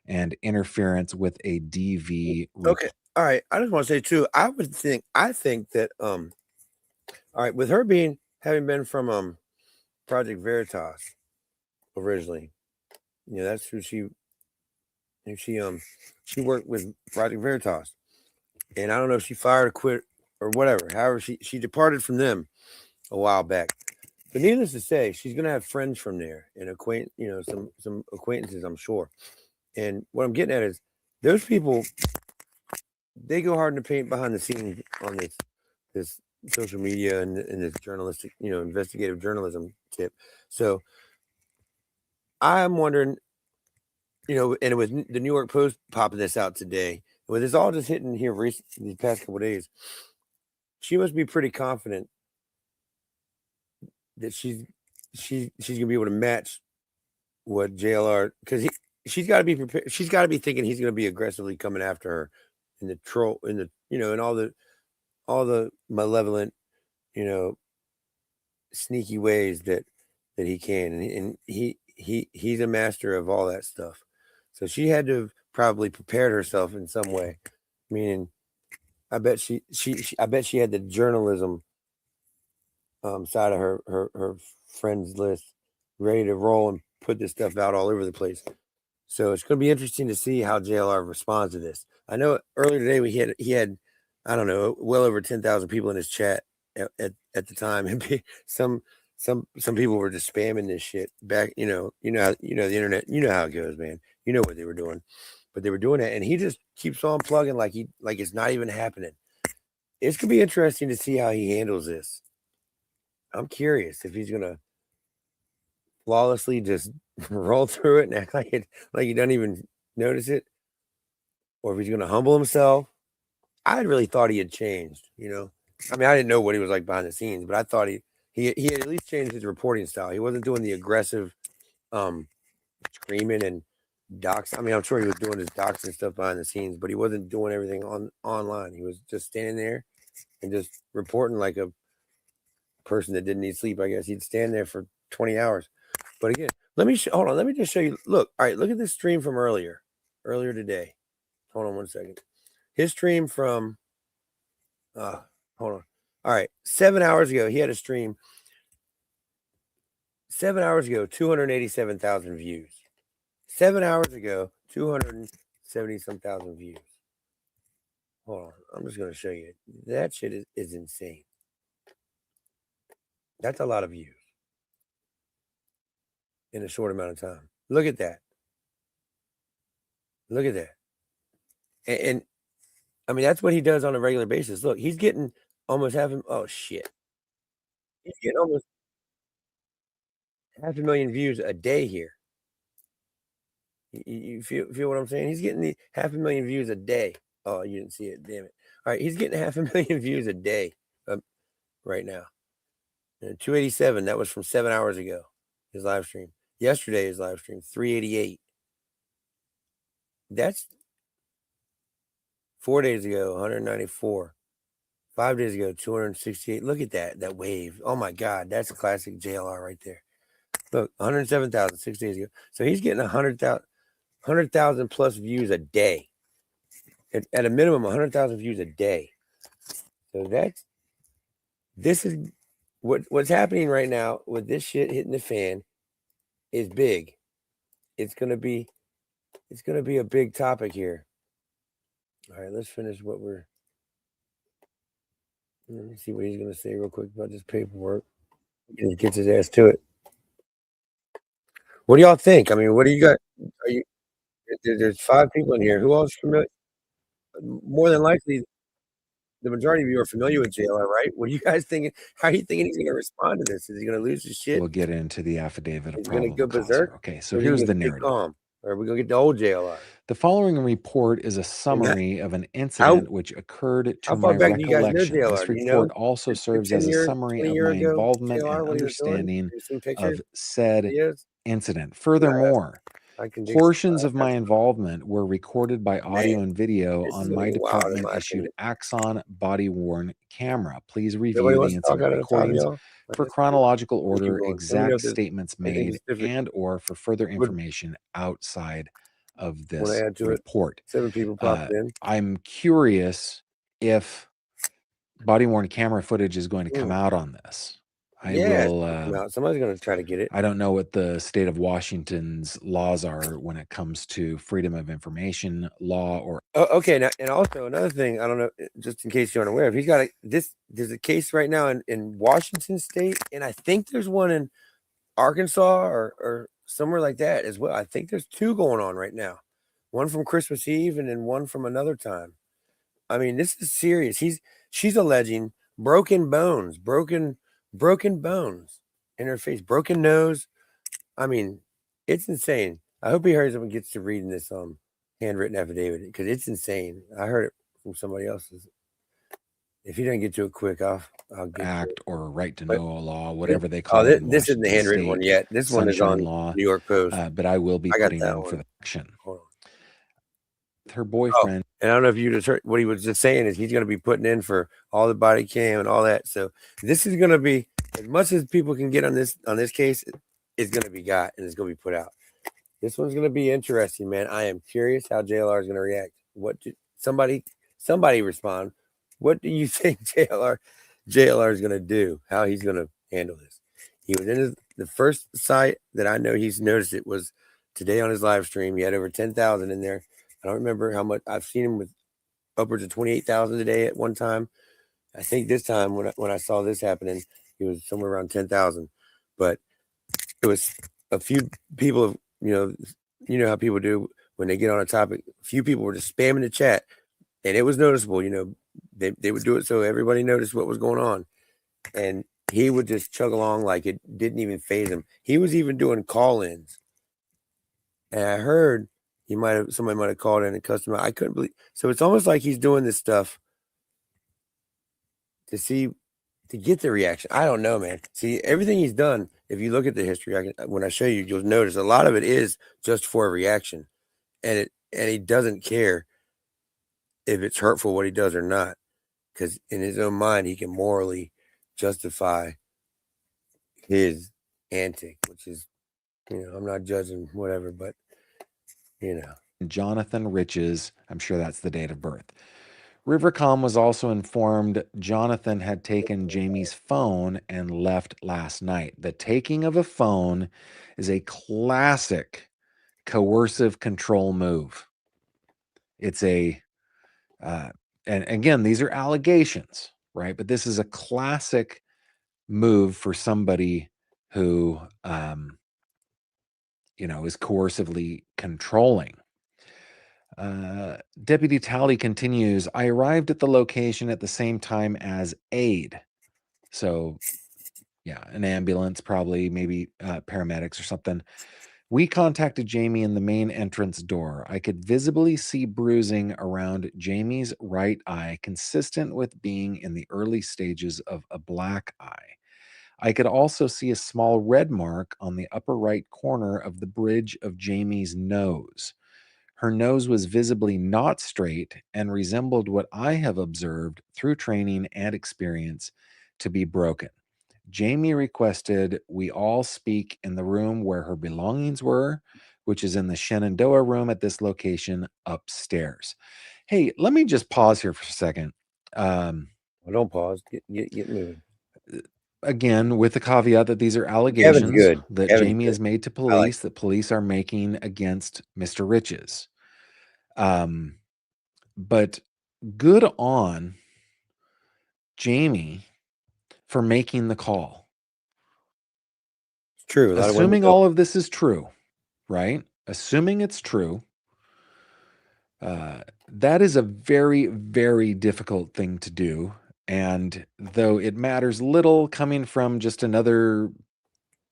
and interference with a DV. Okay. All right. I just want to say too, I think that all right, with her having been from Project Veritas originally, that's who she worked with Project Veritas. And I don't know if she fired or quit or whatever. However, she departed from them a while back. But needless to say, she's gonna have friends from there and some acquaintances, I'm sure. And what I'm getting at is those people, they go hard in the paint behind the scenes on this social media and this journalistic, investigative journalism tip. So I'm wondering, and with the New York Post popping this out today, with this all just hitting here these past couple of days, she must be pretty confident that she's gonna be able to match what JLR, because she's got to be prepared. She's got to be thinking he's gonna be aggressively coming after her in the troll, in all the malevolent you know, sneaky ways that he can, and he's a master of all that stuff. So she had to have probably prepared herself in some way. Meaning, I bet she had the journalism side of her friends list ready to roll and put this stuff out all over the place. So it's going to be interesting to see how JLR responds to this. I know earlier today he had I don't know, well over 10,000 people in his chat at the time, and some people were just spamming this shit back. You know the internet. You know how it goes, man. You know what they were doing, but they were doing it, and he just keeps on plugging like it's not even happening. It's gonna be interesting to see how he handles this. I'm curious if he's gonna flawlessly just roll through it and act like he doesn't even notice it, or if he's gonna humble himself. I really thought he had changed. I mean, I didn't know what he was like behind the scenes, but I thought he had at least changed his reporting style. He wasn't doing the aggressive screaming and docs. I mean, I'm sure he was doing his docs and stuff behind the scenes, but he wasn't doing everything online. He was just standing there and just reporting like a person that didn't need sleep. I guess he'd stand there for 20 hours. But again, hold on. Let me just show you. Look, all right, look at this stream from earlier today. Hold on one second. His stream from, hold on. All right, 7 hours ago, he had a stream. 7 hours ago, 287,000 views. 7 hours ago, 270-some thousand views. Hold on, I'm just going to show you. That shit is insane. That's a lot of views in a short amount of time. Look at that. Look at that. And I mean, that's what he does on a regular basis. Look, he's getting almost oh shit. He's getting almost 500,000 views a day here. You feel what I'm saying? He's getting the 500,000 views a day. Oh, you didn't see it. Damn it. All right. He's getting 500,000 views a day right now. And 287. That was from 7 hours ago. His live stream. Yesterday, his live stream, 388. That's 4 days ago, 194. 5 days ago, 268. Look at that wave. Oh my God, that's a classic JLR right there. Look, 107,000 6 days ago. So he's getting 100,000 plus views a day. At a minimum, 100,000 views a day. So this is what's happening right now with this shit hitting the fan is big. It's gonna be a big topic here. All right, let's finish what we're. Let me see what he's gonna say real quick about this paperwork. He gets his ass to it. What do y'all think? I mean, what do you got? There's 5 people in here. Who else familiar? More than likely, the majority of you are familiar with JLR, right? What are you guys thinking? How are you thinking he's going to respond to this? Is he going to lose his shit? We'll get into the affidavit of He's going to probable go cause. berserk. Okay, so here's the narrative. Calm, or are we going to get the old JLR? The following report is a summary of an incident which occurred to my far back do you guys know recollection. JLR? This Do you report know? also Did serves 10 as a year, summary 20 of year my ago involvement JLR, and what he was doing? understanding Have you seen of pictures, said videos? incident. Furthermore, I can dig portions some- of my involvement were recorded by audio and video this is on gonna my be wild, in department my issued opinion. Axon body-worn camera. Please Nobody review the wants to talk incident out of the top, recordings y'all? for chronological Let me keep order, going. Let me know exact if there's statements anything made, specific and or for further would information outside of want this to add to it. report. 7 people popped in. I'm curious if body-worn camera footage is going to come out on this. I Yeah, will. somebody's going to try to get it. I don't know what the state of Washington's laws are when it comes to freedom of information law or. Oh, okay. Now, and also another thing, I don't know, just in case you're unaware, if he's got there's a case right now in Washington State, and I think there's one in Arkansas or somewhere like that as well. I think there's 2 going on right now, one from Christmas Eve and then one from another time. I mean, this is serious. She's alleging broken bones in her face, broken nose. I mean, it's insane. I hope he hurries up and gets to reading this handwritten affidavit because it's insane. I heard it from somebody else's. If he doesn't get to it quick, I'll get act or right to know law, whatever they call call it. This isn't the handwritten one yet. This one is on law, New York Post. but I will be I got putting that in for one. the action. Hold on. her boyfriend. And I don't know if you just heard what he was just saying is he's going to be putting in for all the body cam and all that. So this is going to be as much as people can get on this case. It's going to be got and it's going to be put out. This one's going to be interesting, man. I am curious how JLR is going to react. What did somebody respond? What do you think JLR is going to do? How he's going to handle this? He was in the first site that I know he's noticed it was today on his live stream. He had over 10,000 in there. I don't remember how much. I've seen him with upwards of 28,000 a day at one time. I think this time when I saw this happening, he was somewhere around 10,000. But it was a few people, you know how people do when they get on a topic. A few people were just spamming the chat, and it was noticeable. They would do it so everybody noticed what was going on, and he would just chug along like it didn't even faze him. He was even doing call-ins, and I heard somebody might have called in and cussed him out. I couldn't believe. So it's almost like he's doing this stuff to get the reaction. I don't know, man. See, everything he's done, if you look at the history, when I show you, you'll notice a lot of it is just for a reaction, and he doesn't care if it's hurtful what he does or not, because in his own mind he can morally justify his antic, which is, I'm not judging whatever, but Jonathan Riches, I'm sure that's the date of birth. Rivercom was also informed Jonathan had taken Jamie's phone and left last night. The taking of a phone is a classic coercive control move. It's and again, these are allegations, right? But this is a classic move for somebody who, is coercively controlling. Deputy Talley continues, I arrived at the location at the same time as aid. So, yeah, an ambulance, probably, maybe paramedics or something. We contacted Jamie in the main entrance door. I could visibly see bruising around Jamie's right eye, consistent with being in the early stages of a black eye. I could also see a small red mark on the upper right corner of the bridge of Jamie's nose. Her nose was visibly not straight and resembled what I have observed through training and experience to be broken. Jamie requested we all speak in the room where her belongings were, which is in the Shenandoah room at this location upstairs. Hey, let me just pause here for a second. Well, don't pause. Get moving. Again, with the caveat that these are allegations that Jamie has made to police, that police are making against Mr. Riches. But good on Jamie for making the call. It's true. Assuming all of this is true, right? Assuming it's true, that is a very, very difficult thing to do. And though it matters little coming from just another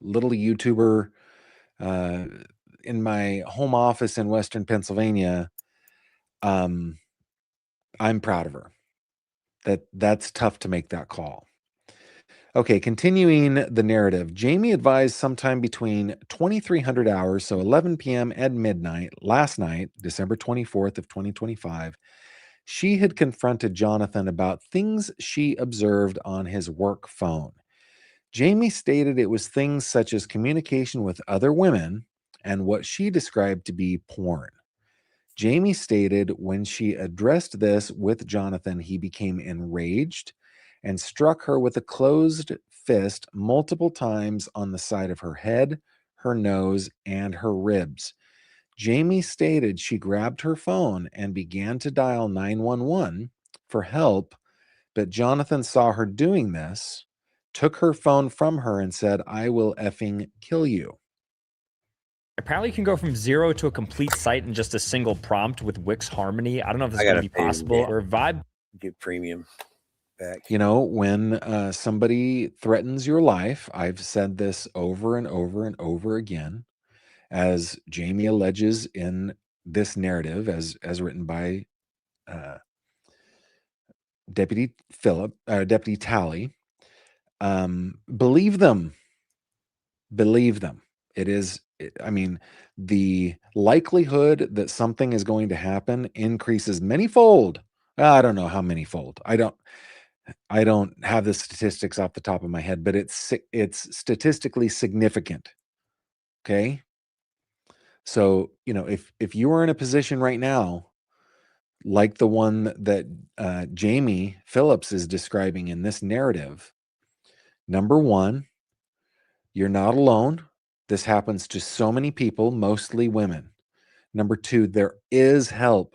little YouTuber in my home office in Western Pennsylvania, I'm proud of her. That's tough to make that call. Okay, continuing the narrative. Jamie advised sometime between 2300 hours, so 11 p.m. and midnight, last night, December 24th of 2025, she had confronted Jonathan about things she observed on his work phone. Jamie stated it was things such as communication with other women and what she described to be porn. Jamie stated when she addressed this with Jonathan, he became enraged and struck her with a closed fist multiple times on the side of her head, her nose, and her ribs. Jamie stated she grabbed her phone and began to dial 911 for help, but Jonathan saw her doing this, took her phone from her, and said, "I will effing kill you." Apparently you can go from 0 to a complete site in just a single prompt with Wix Harmony. I don't know if this is going to be possible. Or Vibe. Get premium back. When somebody threatens your life, I've said this over and over and over again, as Jamie alleges in this narrative, as written by Deputy Talley. Believe them. It is. I mean, the likelihood that something is going to happen increases manyfold. I don't know how manyfold. I don't have the statistics off the top of my head, but it's statistically significant. Okay. So, if you are in a position right now, like the one that Jamie Phillips is describing in this narrative, number one, you're not alone. This happens to so many people, mostly women. Number two, there is help.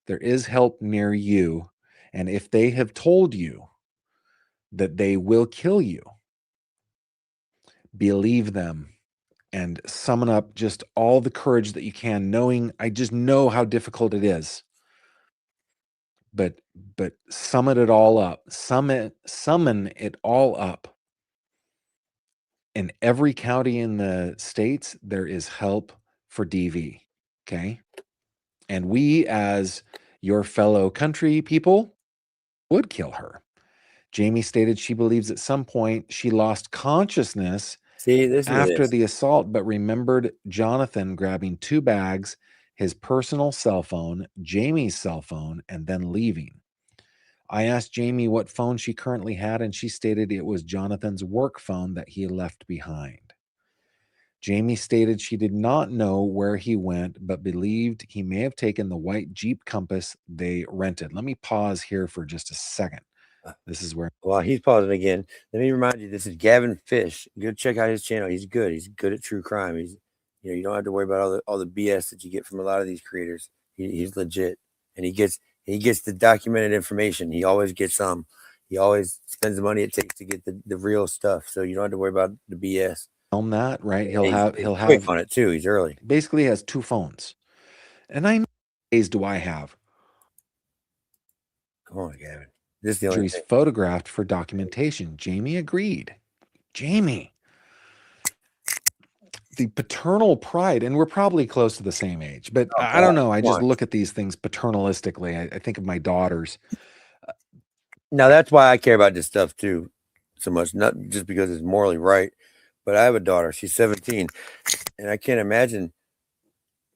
There is help near you. And if they have told you that they will kill you, believe them and summon up just all the courage that you can, knowing I just know how difficult it is. But summon it all up. Summon it all up. In every county in the states, there is help for DV. Okay. And we, as your fellow country people, would kill her. Jamie stated she believes at some point she lost consciousness after the assault, but remembered Jonathan grabbing 2 bags, his personal cell phone, Jamie's cell phone, and then leaving. I asked Jamie what phone she currently had, and she stated it was Jonathan's work phone that he left behind. Jamie stated she did not know where he went, but believed he may have taken the white Jeep Compass they rented. Let me pause here for just a second. This is where... Well, he's pausing again. Let me remind you, this is Gavin Fish. Go check out his channel. He's good. He's good at true crime. You don't have to worry about all the BS that you get from a lot of these creators. He's legit, and he gets the documented information. He always gets some. He always spends the money it takes to get the real stuff. So you don't have to worry about the BS. On that, right? He'll have quick on it too. He's early. Basically, has 2 phones, and I know days do I have. Come on, Gavin. This is the only He's thing. photographed for documentation. Jamie agreed. Jamie, the paternal pride, and we're probably close to the same age, but I don't know. I just look at these things paternalistically. I think of my daughters. Now that's why I care about this stuff too, so much. Not just because it's morally right, but I have a daughter. She's 17, and I can't imagine.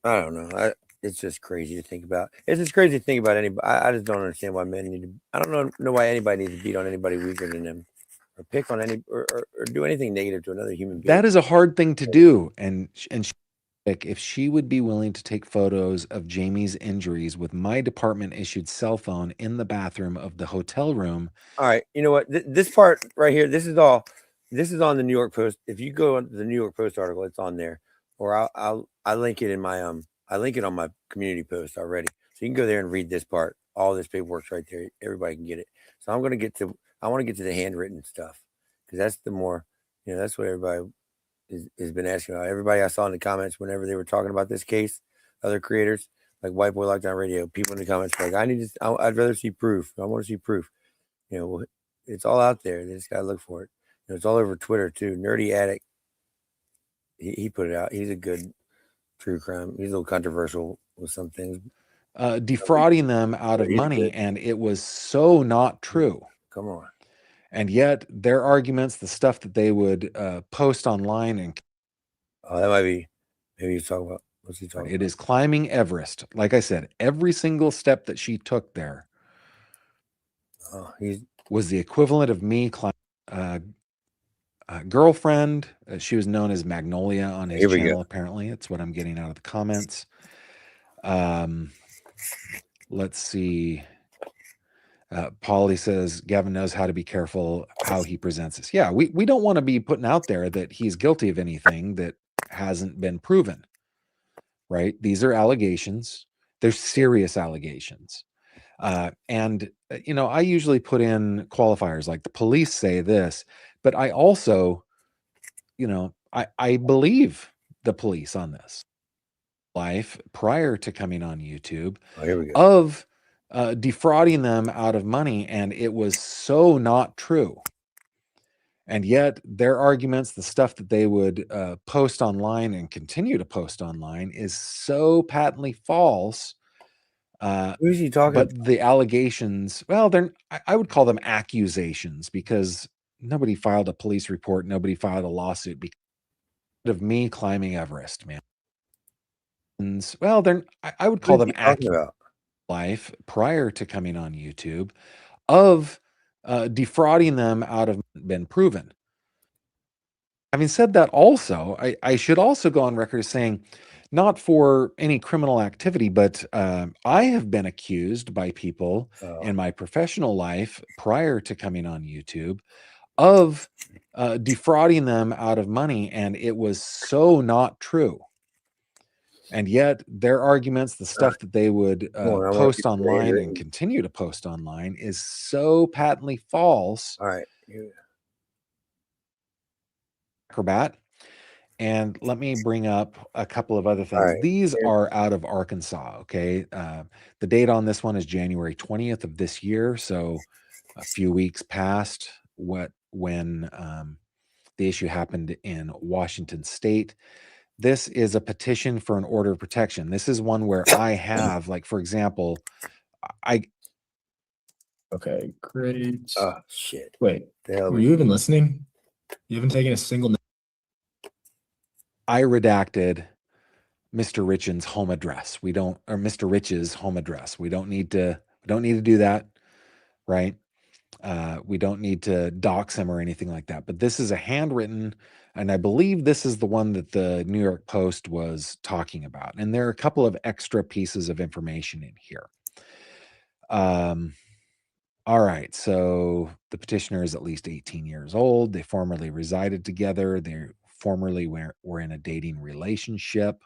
I don't know. It's just crazy to think about. It's just crazy to think about anybody. I just don't understand why men need to. I don't know why anybody needs to beat on anybody weaker than them, or pick on any, or do anything negative to another human being. That is a hard thing to do, and if she would be willing to take photos of Jamie's injuries with my department issued cell phone in the bathroom of the hotel room. All right, you know what? This part right here, this is on the New York Post. If you go on the New York Post article, it's on there, or I link it in my I link it on my community post already, so you can go there and read this part. All this paperwork's right there. Everybody can get it. So I want to get to the handwritten stuff, because that's the more, that's what everybody has been asking about. Everybody I saw in the comments whenever they were talking about this case, other creators like White Boy Lockdown Radio, people in the comments were like, I'd rather see proof. I want to see proof. It's all out there. They just gotta look for it. It's all over Twitter too. Nerdy Addict, he put it out. He's a good true crime. He's a little controversial with some things. Defrauding them out of money, and it was so not true. Come on. And yet their arguments, the stuff that they would post online, and that might be, maybe he's talking about, what's he talking about? It is climbing Everest. Like I said, every single step that she took there was the equivalent of me climbing girlfriend. She was known as Magnolia on his channel. Apparently, it's what I'm getting out of the comments. Let's see. Polly says Gavin knows how to be careful how he presents this. Yeah, we don't want to be putting out there that he's guilty of anything that hasn't been proven. Right? These are allegations. They're serious allegations. And I usually put in qualifiers like the police say this, but I also, I believe the police on this. Life prior to coming on YouTube of defrauding them out of money, and it was so not true. And yet their arguments, the stuff that they would post online and continue to post online, is so patently false. Who's he talking about? The allegations, well, I would call them accusations, because nobody filed a police report, nobody filed a lawsuit. of me climbing Everest, man. Well, I would What call is them he talking active about? life prior to coming on YouTube of defrauding them out of been proven. Having said that, also, I should also go on record as saying, not for any criminal activity, but I have been accused by people in my professional life prior to coming on YouTube of defrauding them out of money, and it was so not true. And yet their arguments, the stuff that they would post online and continue to post online is so patently false. All right. Acrobat. And let me bring up a couple of other things. These are out of Arkansas, okay? The date on this one is January 20th of this year, so a few weeks past when the issue happened in Washington State. This is a petition for an order of protection. This is one where I have, like, for example, Okay, great. Oh, shit. Wait, were you even listening? You haven't taken a single. I redacted Mr. Rich's home address. Mr. Rich's home address. We don't need to do that, right? We don't need to dox him or anything like that. But this is a handwritten, and I believe this is the one that the New York Post was talking about. And there are a couple of extra pieces of information in here. All right, so the petitioner is at least 18 years old. They formerly resided together. They formerly were in a dating relationship.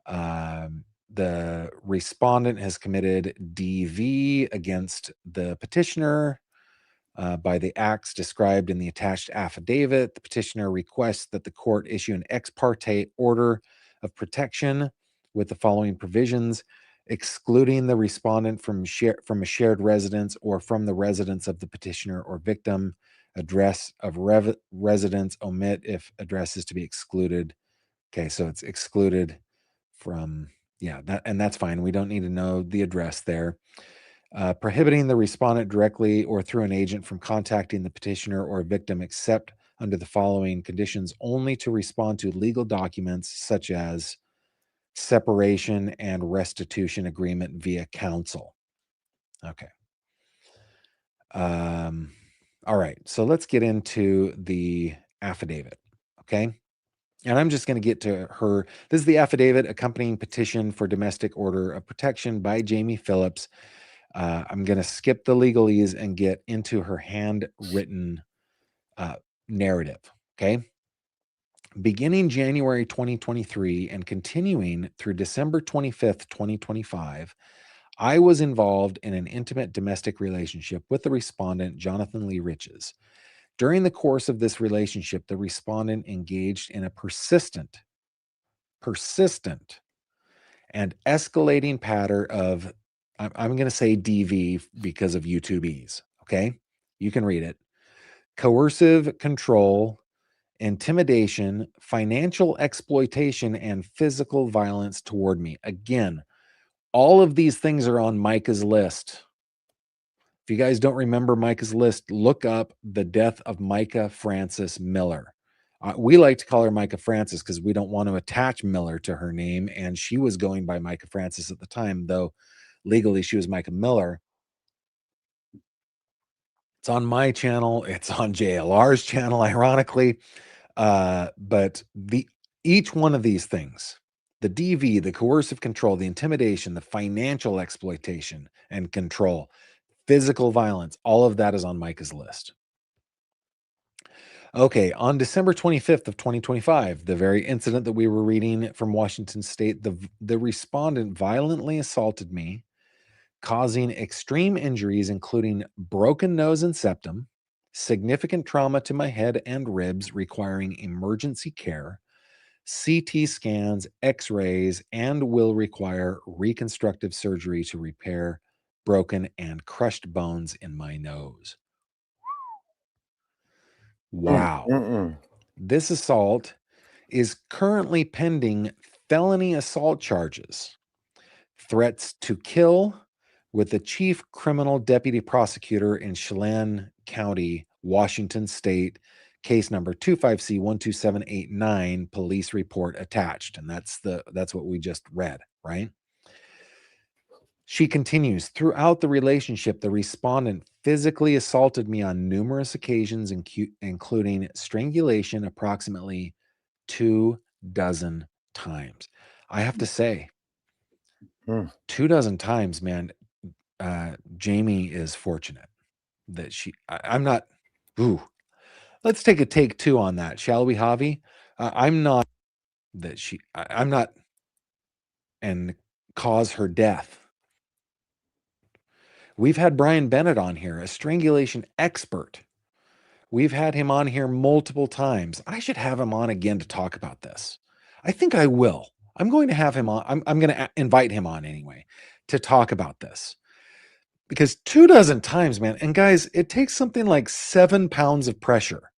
The respondent has committed DV against the petitioner by the acts described in the attached affidavit. The petitioner requests that the court issue an ex parte order of protection with the following provisions: excluding the respondent from a shared residence or from the residence of the petitioner or victim. Address of residence omit if address is to be excluded. Okay, so it's excluded from, that's fine. We don't need to know the address there. Prohibiting the respondent directly or through an agent from contacting the petitioner or victim except under the following conditions: only to respond to legal documents such as separation and restitution agreement via counsel. Okay. All right, so let's get into the affidavit, okay? And I'm just going to get to her. This is the affidavit accompanying petition for domestic order of protection by Jamie Phillips. I'm going to skip the legalese and get into her handwritten narrative, okay? Beginning January 2023 and continuing through December 25th, 2025, I was involved in an intimate domestic relationship with the respondent, Jonathan Lee Riches. During the course of this relationship, the respondent engaged in a persistent and escalating pattern of, I'm going to say DV because of YouTubeese, okay? You can read it. Coercive control, intimidation, financial exploitation, and physical violence toward me. Again, all of these things are on Micah's list. If you guys don't remember Micah's list, look up the death of Micah Frances Miller. We like to call her Micah Frances because we don't want to attach Miller to her name, and she was going by Micah Frances at the time, though legally she was Micah Miller. It's on my channel. It's on JLR's channel, ironically. But each one of these things, the DV, the coercive control, the intimidation, the financial exploitation and control, physical violence, all of that is on Micah's list. Okay, on December 25th of 2025, the very incident that we were reading from Washington State, the respondent violently assaulted me, causing extreme injuries, including broken nose and septum, significant trauma to my head and ribs requiring emergency care, CT scans, x-rays, and will require reconstructive surgery to repair broken and crushed bones in my nose. Wow. This assault is currently pending felony assault charges, threats to kill, with the chief criminal deputy prosecutor in Chelan County, Washington State, case number 25C12789, police report attached. And that's what we just read, right? She continues, throughout the relationship, the respondent physically assaulted me on numerous occasions, including strangulation approximately 24 times. I have to say, 24 times, man, Jamie is fortunate that I'm not, ooh, let's take a take two on that, shall we, Javi? I'm not, I'm not, and cause her death. We've had Brian Bennett on here, a strangulation expert. We've had him on here multiple times. I should have him on again to talk about this. I think I will. I'm going to have him on. I'm going to invite him on anyway to talk about this. Because 24 times, man. And guys, it takes something like 7 pounds of pressure.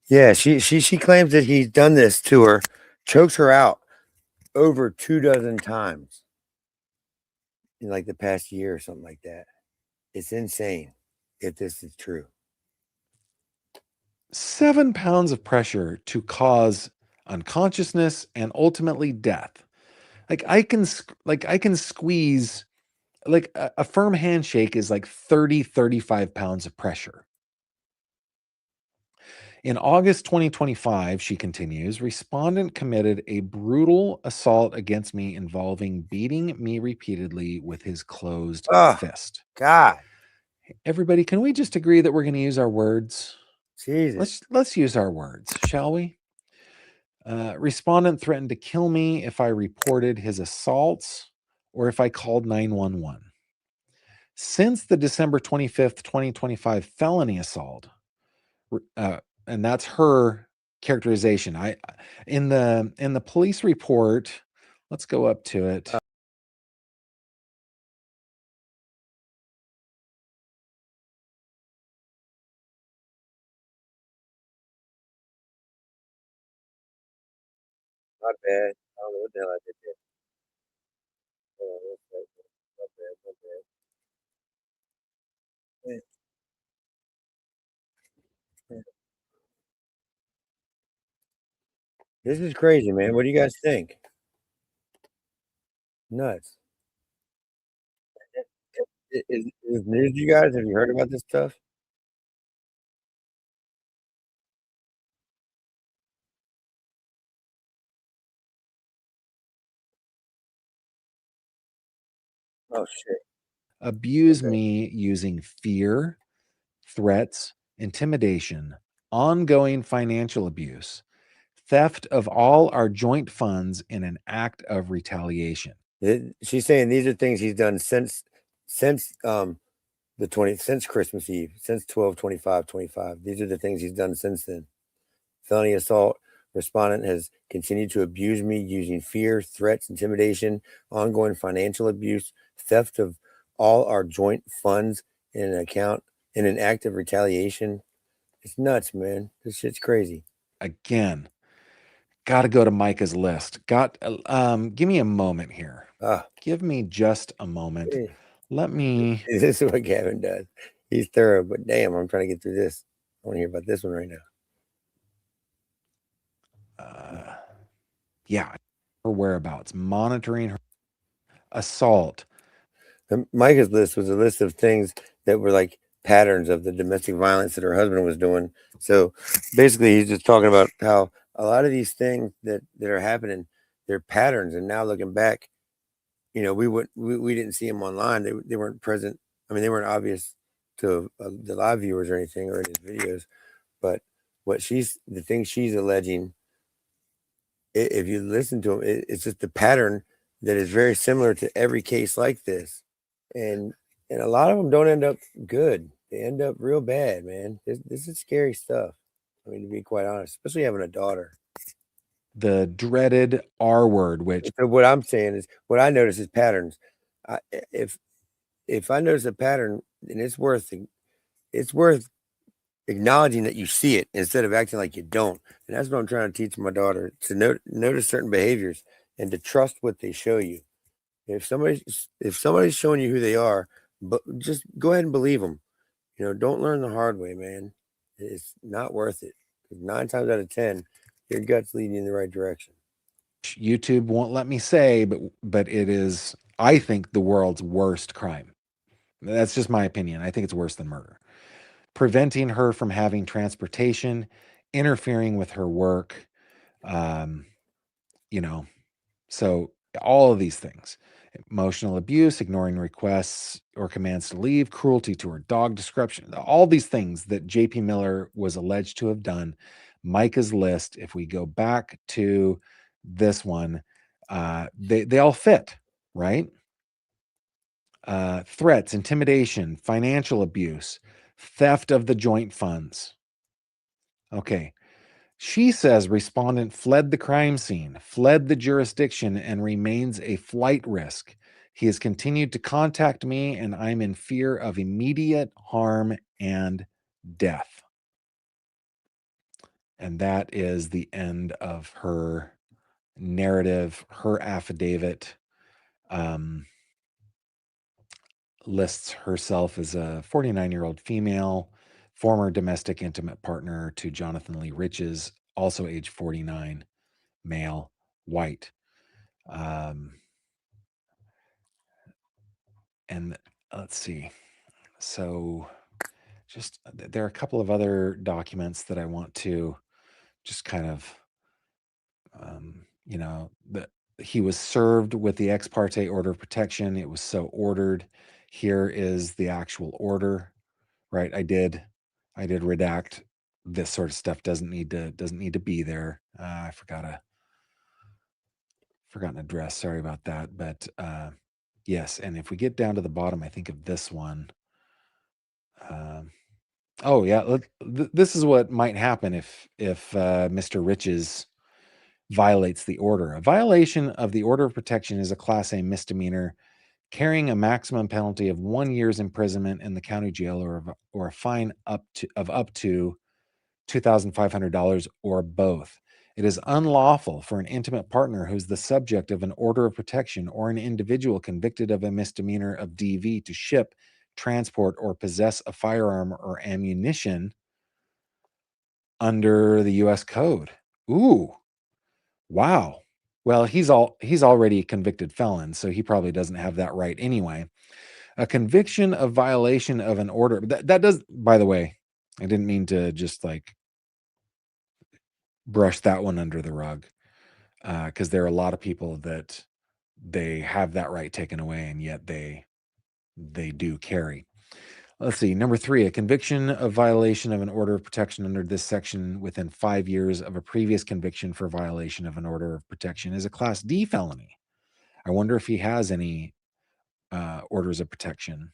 Yeah, she claims that he's done this to her, chokes her out over 24 times in like the past year or something like that. It's insane if this is true. 7 pounds of pressure to cause unconsciousness and ultimately death. Like I can squeeze, like a firm handshake is like 35 pounds of pressure. In August 2025, she continues, respondent committed a brutal assault against me involving beating me repeatedly with his closed fist. God. Everybody, can we just agree that we're going to use our words? Jesus. Let's use our words, shall we? Respondent threatened to kill me if I reported his assaults or if I called 911. Since the December 25th, 2025 felony assault, and that's her characterization. In the police report, let's go up to it. My bad. I don't know what the hell I did there. Hold on, my bad, my bad. This is crazy, man. What do you guys think? Nuts. Is news, you guys? Have you heard about this stuff? Oh shit. Abuse me using fear, threats, intimidation, ongoing financial abuse, theft of all our joint funds in an act of retaliation. She's saying these are things he's done since the 20th, since Christmas Eve, since 12/25/25. These are the things he's done since then. Felony assault. Respondent has continued to abuse me using fear, threats, intimidation, ongoing financial abuse, theft of all our joint funds in an act of retaliation. It's nuts, man. This shit's crazy. Again, got to go to Micah's list. Give me a moment here. Give me just a moment. Let me. This is what Gavin does. He's thorough, but damn, I'm trying to get through this. I want to hear about this one right now. Yeah, her whereabouts, monitoring her assault. Micah's list was a list of things that were like patterns of the domestic violence that her husband was doing. So basically, he's just talking about how a lot of these things that are happening, they're patterns. And now looking back, you know, we didn't see them online. They weren't present. I mean, they weren't obvious to the live viewers or anything or in his videos. But the thing she's alleging, if you listen to him, it's just a pattern that is very similar to every case like this. And a lot of them don't end up good. They end up real bad, man. This is scary stuff. I mean, to be quite honest, especially having a daughter. The dreaded R word, which. So what I'm saying is, what I notice is patterns. If I notice a pattern, and it's worth acknowledging that you see it instead of acting like you don't. And that's what I'm trying to teach my daughter, to notice certain behaviors and to trust what they show you. If somebody's showing you who they are, but just go ahead and believe them. You know, don't learn the hard way, man. It's not worth it. 'Cause 9 times out of 10, your gut's leading you in the right direction. YouTube won't let me say, but it is, I think, the world's worst crime. That's just my opinion. I think it's worse than murder. Preventing her from having transportation, interfering with her work, you know, so all of these things. Emotional abuse, ignoring requests or commands to leave, cruelty to her dog, description, all these things that JP Miller was alleged to have done. Micah's list, if we go back to this one, they all fit, right? Threats, intimidation, financial abuse, theft of the joint funds. Okay. She says respondent fled the crime scene, fled the jurisdiction, and remains a flight risk. He has continued to contact me, and I'm in fear of immediate harm and death. And that is the end of her narrative. Her affidavit lists herself as a 49-year-old female, former domestic intimate partner to Jonathan Lee Riches, also age 49, male, white. And let's see. So just there are a couple of other documents that I want to just kind of, that he was served with the ex parte order of protection. It was so ordered. Here is the actual order, right? I did redact this sort of stuff. Doesn't need to be there. I forgot an address. Sorry about that. But yes, and if we get down to the bottom, I think of this one. Oh yeah, this is what might happen if Mr. Riches violates the order. A violation of the order of protection is a Class A misdemeanor, carrying a maximum penalty of 1 year's imprisonment in the county jail or a fine up to $2,500 or both. It is unlawful for an intimate partner who is the subject of an order of protection or an individual convicted of a misdemeanor of DV to ship, transport, or possess a firearm or ammunition under the U.S. Code. Ooh, wow. Well, he's already a convicted felon, so he probably doesn't have that right anyway. A conviction of violation of an order that does. By the way, I didn't mean to just like brush that one under the rug, because there are a lot of people that they have that right taken away, and yet they do carry. Let's see. Number 3, a conviction of violation of an order of protection under this section within 5 years of a previous conviction for violation of an order of protection is a Class D felony. I wonder if he has any orders of protection.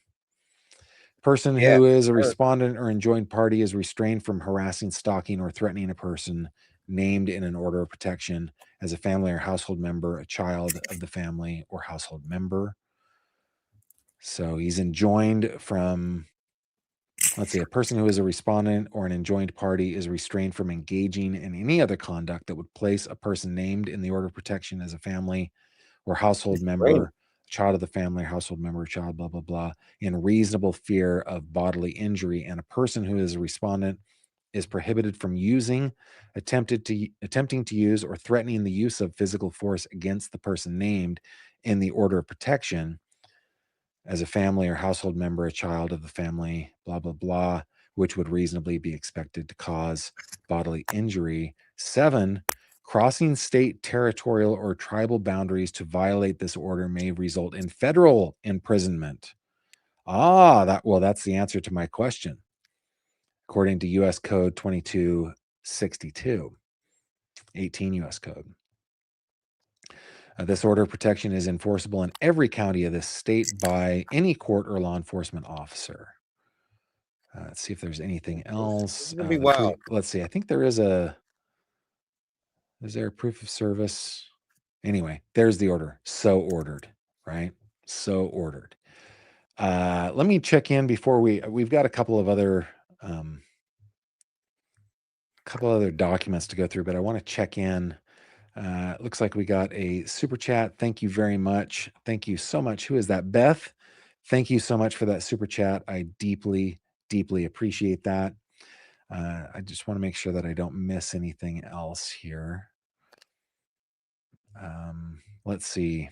Person who is a respondent or enjoined party is restrained from harassing, stalking, or threatening a person named in an order of protection as a family or household member, a child of the family or household member. So he's enjoined from, let's see, a person who is a respondent or an enjoined party is restrained from engaging in any other conduct that would place a person named in the order of protection as a family or household member, child of the family, household member, child, blah, blah, blah, in reasonable fear of bodily injury. And a person who is a respondent is prohibited from using, attempting to use, or threatening the use of physical force against the person named in the order of protection as a family or household member, a child of the family, blah, blah, blah, which would reasonably be expected to cause bodily injury. 7, crossing state, territorial, or tribal boundaries to violate this order may result in federal imprisonment. That's the answer to my question. According to U.S. Code 2262, 18 U.S. Code. This order of protection is enforceable in every county of this state by any court or law enforcement officer. Let's see if there's anything else. Let's see. I think there is is there a proof of service? Anyway, there's the order. So ordered, right? So ordered. Let me check in before we've got a couple of other documents to go through, but I want to check in. It looks like we got a super chat. Thank you very much. Thank you so much. Who is that? Beth. Thank you so much for that super chat. I deeply, deeply appreciate that. I just want to make sure that I don't miss anything else here. Let's see.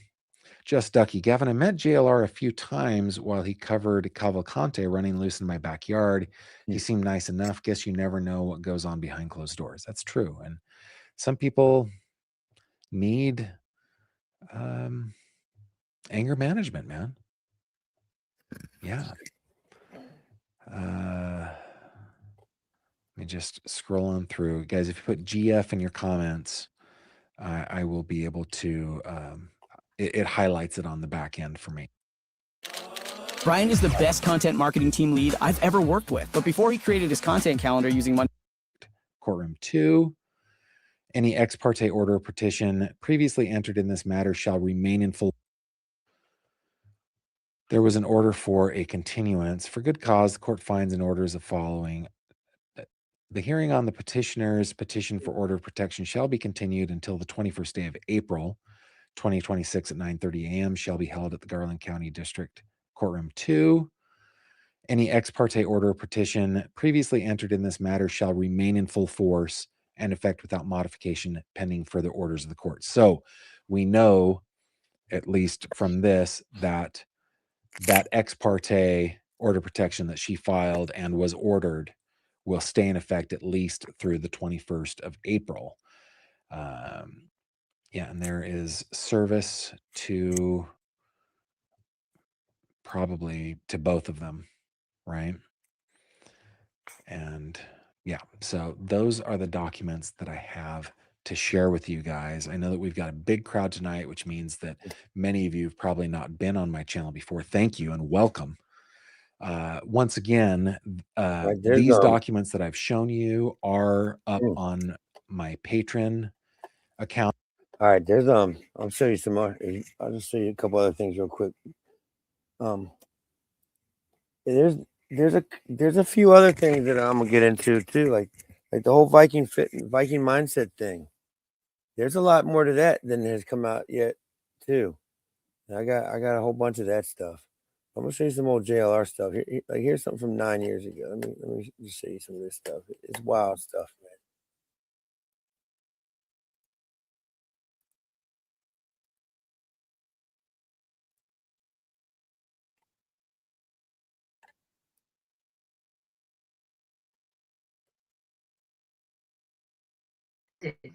Just Ducky. Gavin, I met JLR a few times while he covered Cavalcante running loose in my backyard. He seemed nice enough. Guess you never know what goes on behind closed doors. That's true. And some people need anger management, man. Yeah. Let me just scroll on through. Guys, if you put GF in your comments, I will be able to, it highlights it on the back end for me. Brian is the best content marketing team lead I've ever worked with. But before he created his content calendar using Courtroom 2. Any ex parte order or petition previously entered in this matter shall remain in full. There was an order for a continuance. For good cause, the court finds and orders the following. The hearing on the petitioner's petition for order of protection shall be continued until the 21st day of April, 2026 at 9:30 a.m. shall be held at the Garland County District Courtroom 2. Any ex parte order or petition previously entered in this matter shall remain in full force and effect without modification pending further orders of the court. So we know, at least from this, that ex parte order protection that she filed and was ordered will stay in effect at least through the 21st of April. Yeah, and there is service to probably to both of them, right? And yeah, so those are the documents that I have to share with you guys. I know that we've got a big crowd tonight, which means that many of you have probably not been on my channel before. Thank you and welcome. Once again, these documents that I've shown you are up on my Patreon account. All right, there's I'll show you some more. I'll just show you a couple other things real quick. There's a few other things that I'm gonna get into too, like the whole Viking mindset thing. There's a lot more to that than has come out yet, too. And I got a whole bunch of that stuff. I'm gonna show you some old JLR stuff. Here's something from 9 years ago. Let me just show you some of this stuff. It's wild stuff, man.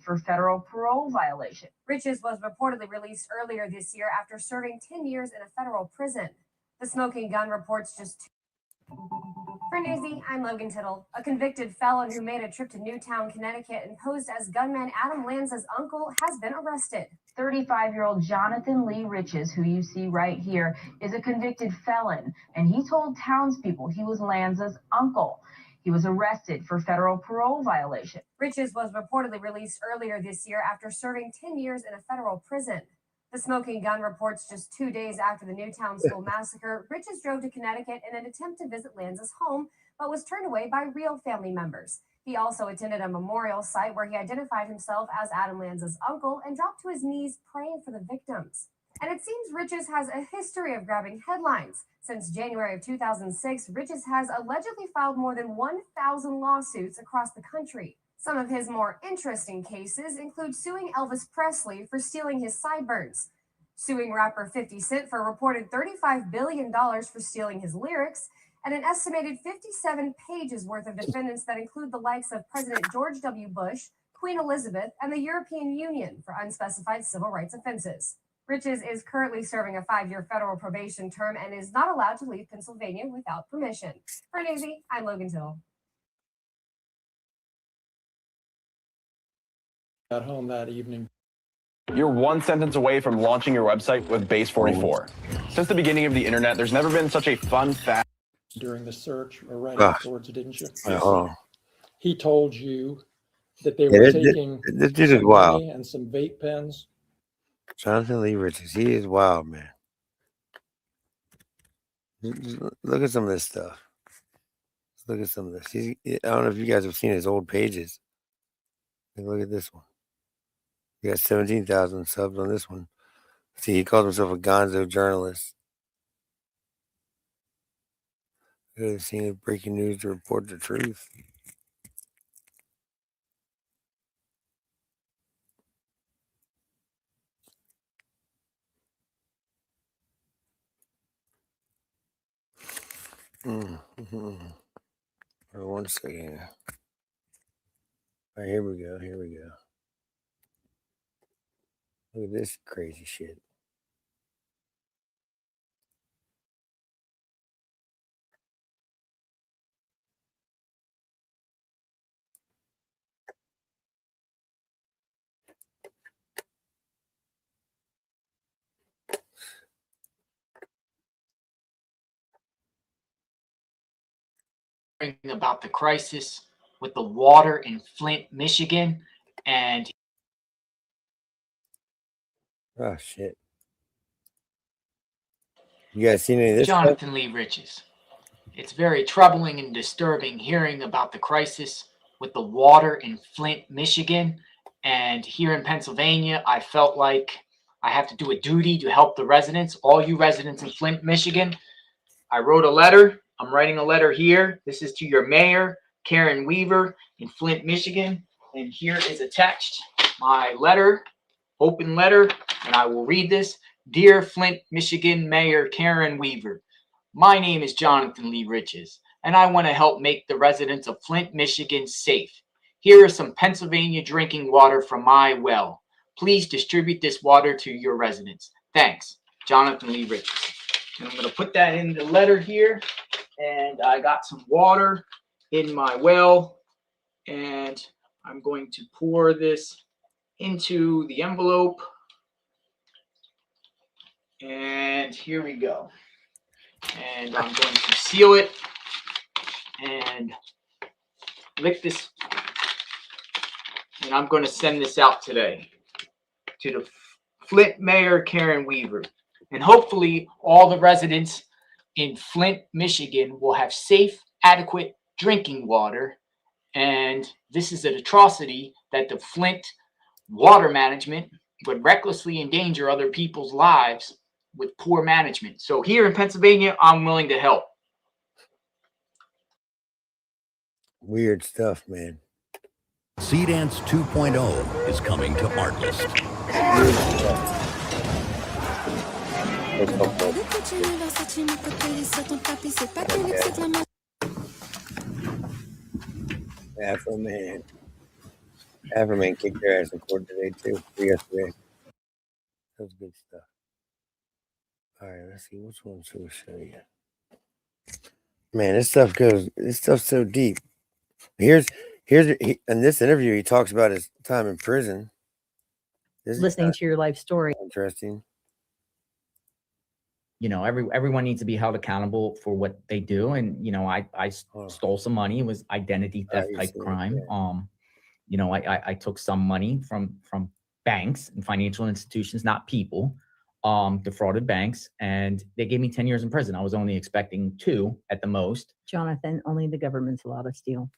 For federal parole violation. Riches was reportedly released earlier this year after serving 10 years in a federal prison. The Smoking Gun reports just For Newsy, I'm Logan Tittle. A convicted felon who made a trip to Newtown, Connecticut and posed as gunman Adam Lanza's uncle has been arrested. 35-year-old Jonathan Lee Riches, who you see right here, is a convicted felon, and he told townspeople he was Lanza's uncle. He was arrested for federal parole violation. Riches was reportedly released earlier this year after serving 10 years in a federal prison. The Smoking Gun reports just 2 days after the Newtown school massacre, Riches drove to Connecticut in an attempt to visit Lanza's home, but was turned away by real family members. He also attended a memorial site where he identified himself as Adam Lanza's uncle and dropped to his knees praying for the victims. And it seems Riches has a history of grabbing headlines. Since January of 2006, Riches has allegedly filed more than 1,000 lawsuits across the country. Some of his more interesting cases include suing Elvis Presley for stealing his sideburns, suing rapper 50 Cent for a reported $35 billion for stealing his lyrics, and an estimated 57 pages worth of defendants that include the likes of President George W. Bush, Queen Elizabeth, and the European Union for unspecified civil rights offenses. Riches is currently serving a 5-year federal probation term and is not allowed to leave Pennsylvania without permission. For Newsy, I'm Logan Tittle. At home that evening. You're one sentence away from launching your website with Base 44. Since the beginning of the internet, there's never been such a fun, fast... During the search or right afterwards, didn't you? He told you that they were taking some money and some vape pens. Jonathan Lee Riches, he is wild, man. Look at some of this stuff. Look at some of this. I don't know if you guys have seen his old pages. Look at this one. He got 17,000 subs on this one. See, he calls himself a gonzo journalist. Good seeing breaking news to report the truth. Hold on 1 second. All right, here we go. Here we go. Look at this crazy shit. About the crisis with the water in Flint, Michigan, and Oh shit! You guys seen any of this Jonathan stuff? Lee Riches. It's very troubling and disturbing hearing about the crisis with the water in Flint, Michigan, and here in Pennsylvania. I felt like I have to do a duty to help the residents, all you residents in Flint, Michigan. I wrote a letter. I'm writing a letter here. This is to your mayor, Karen Weaver, in Flint, Michigan. And here is attached my letter, open letter, and I will read this. Dear Flint, Michigan Mayor Karen Weaver, my name is Jonathan Lee Riches, and I want to help make the residents of Flint, Michigan safe. Here is some Pennsylvania drinking water from my well. Please distribute this water to your residents. Thanks, Jonathan Lee Riches. And I'm going to put that in the letter here. And I got some water in my well. And I'm going to pour this into the envelope. And here we go. And I'm going to seal it and lick this. And I'm going to send this out today to the Flint Mayor Karen Weaver. And hopefully all the residents in Flint, Michigan will have safe, adequate drinking water. And this is an atrocity that the Flint water management would recklessly endanger other people's lives with poor management. So here in Pennsylvania, I'm willing to help. Weird stuff, man. Sea Dance 2.0 is coming to Artlist. Afro Man kicked their ass in court today too. Yesterday. That was good stuff. All right, let's see which one should we show you. Man, this stuff's so deep. In this interview, he talks about his time in prison. Listening to your life story. Interesting. You know, everyone needs to be held accountable for what they do. And, you know, I stole some money. It was identity theft type crime. You know, I took some money from banks and financial institutions, not people, defrauded banks, and they gave me 10 years in prison. I was only expecting 2 at the most. Jonathan, only the government's allowed to steal.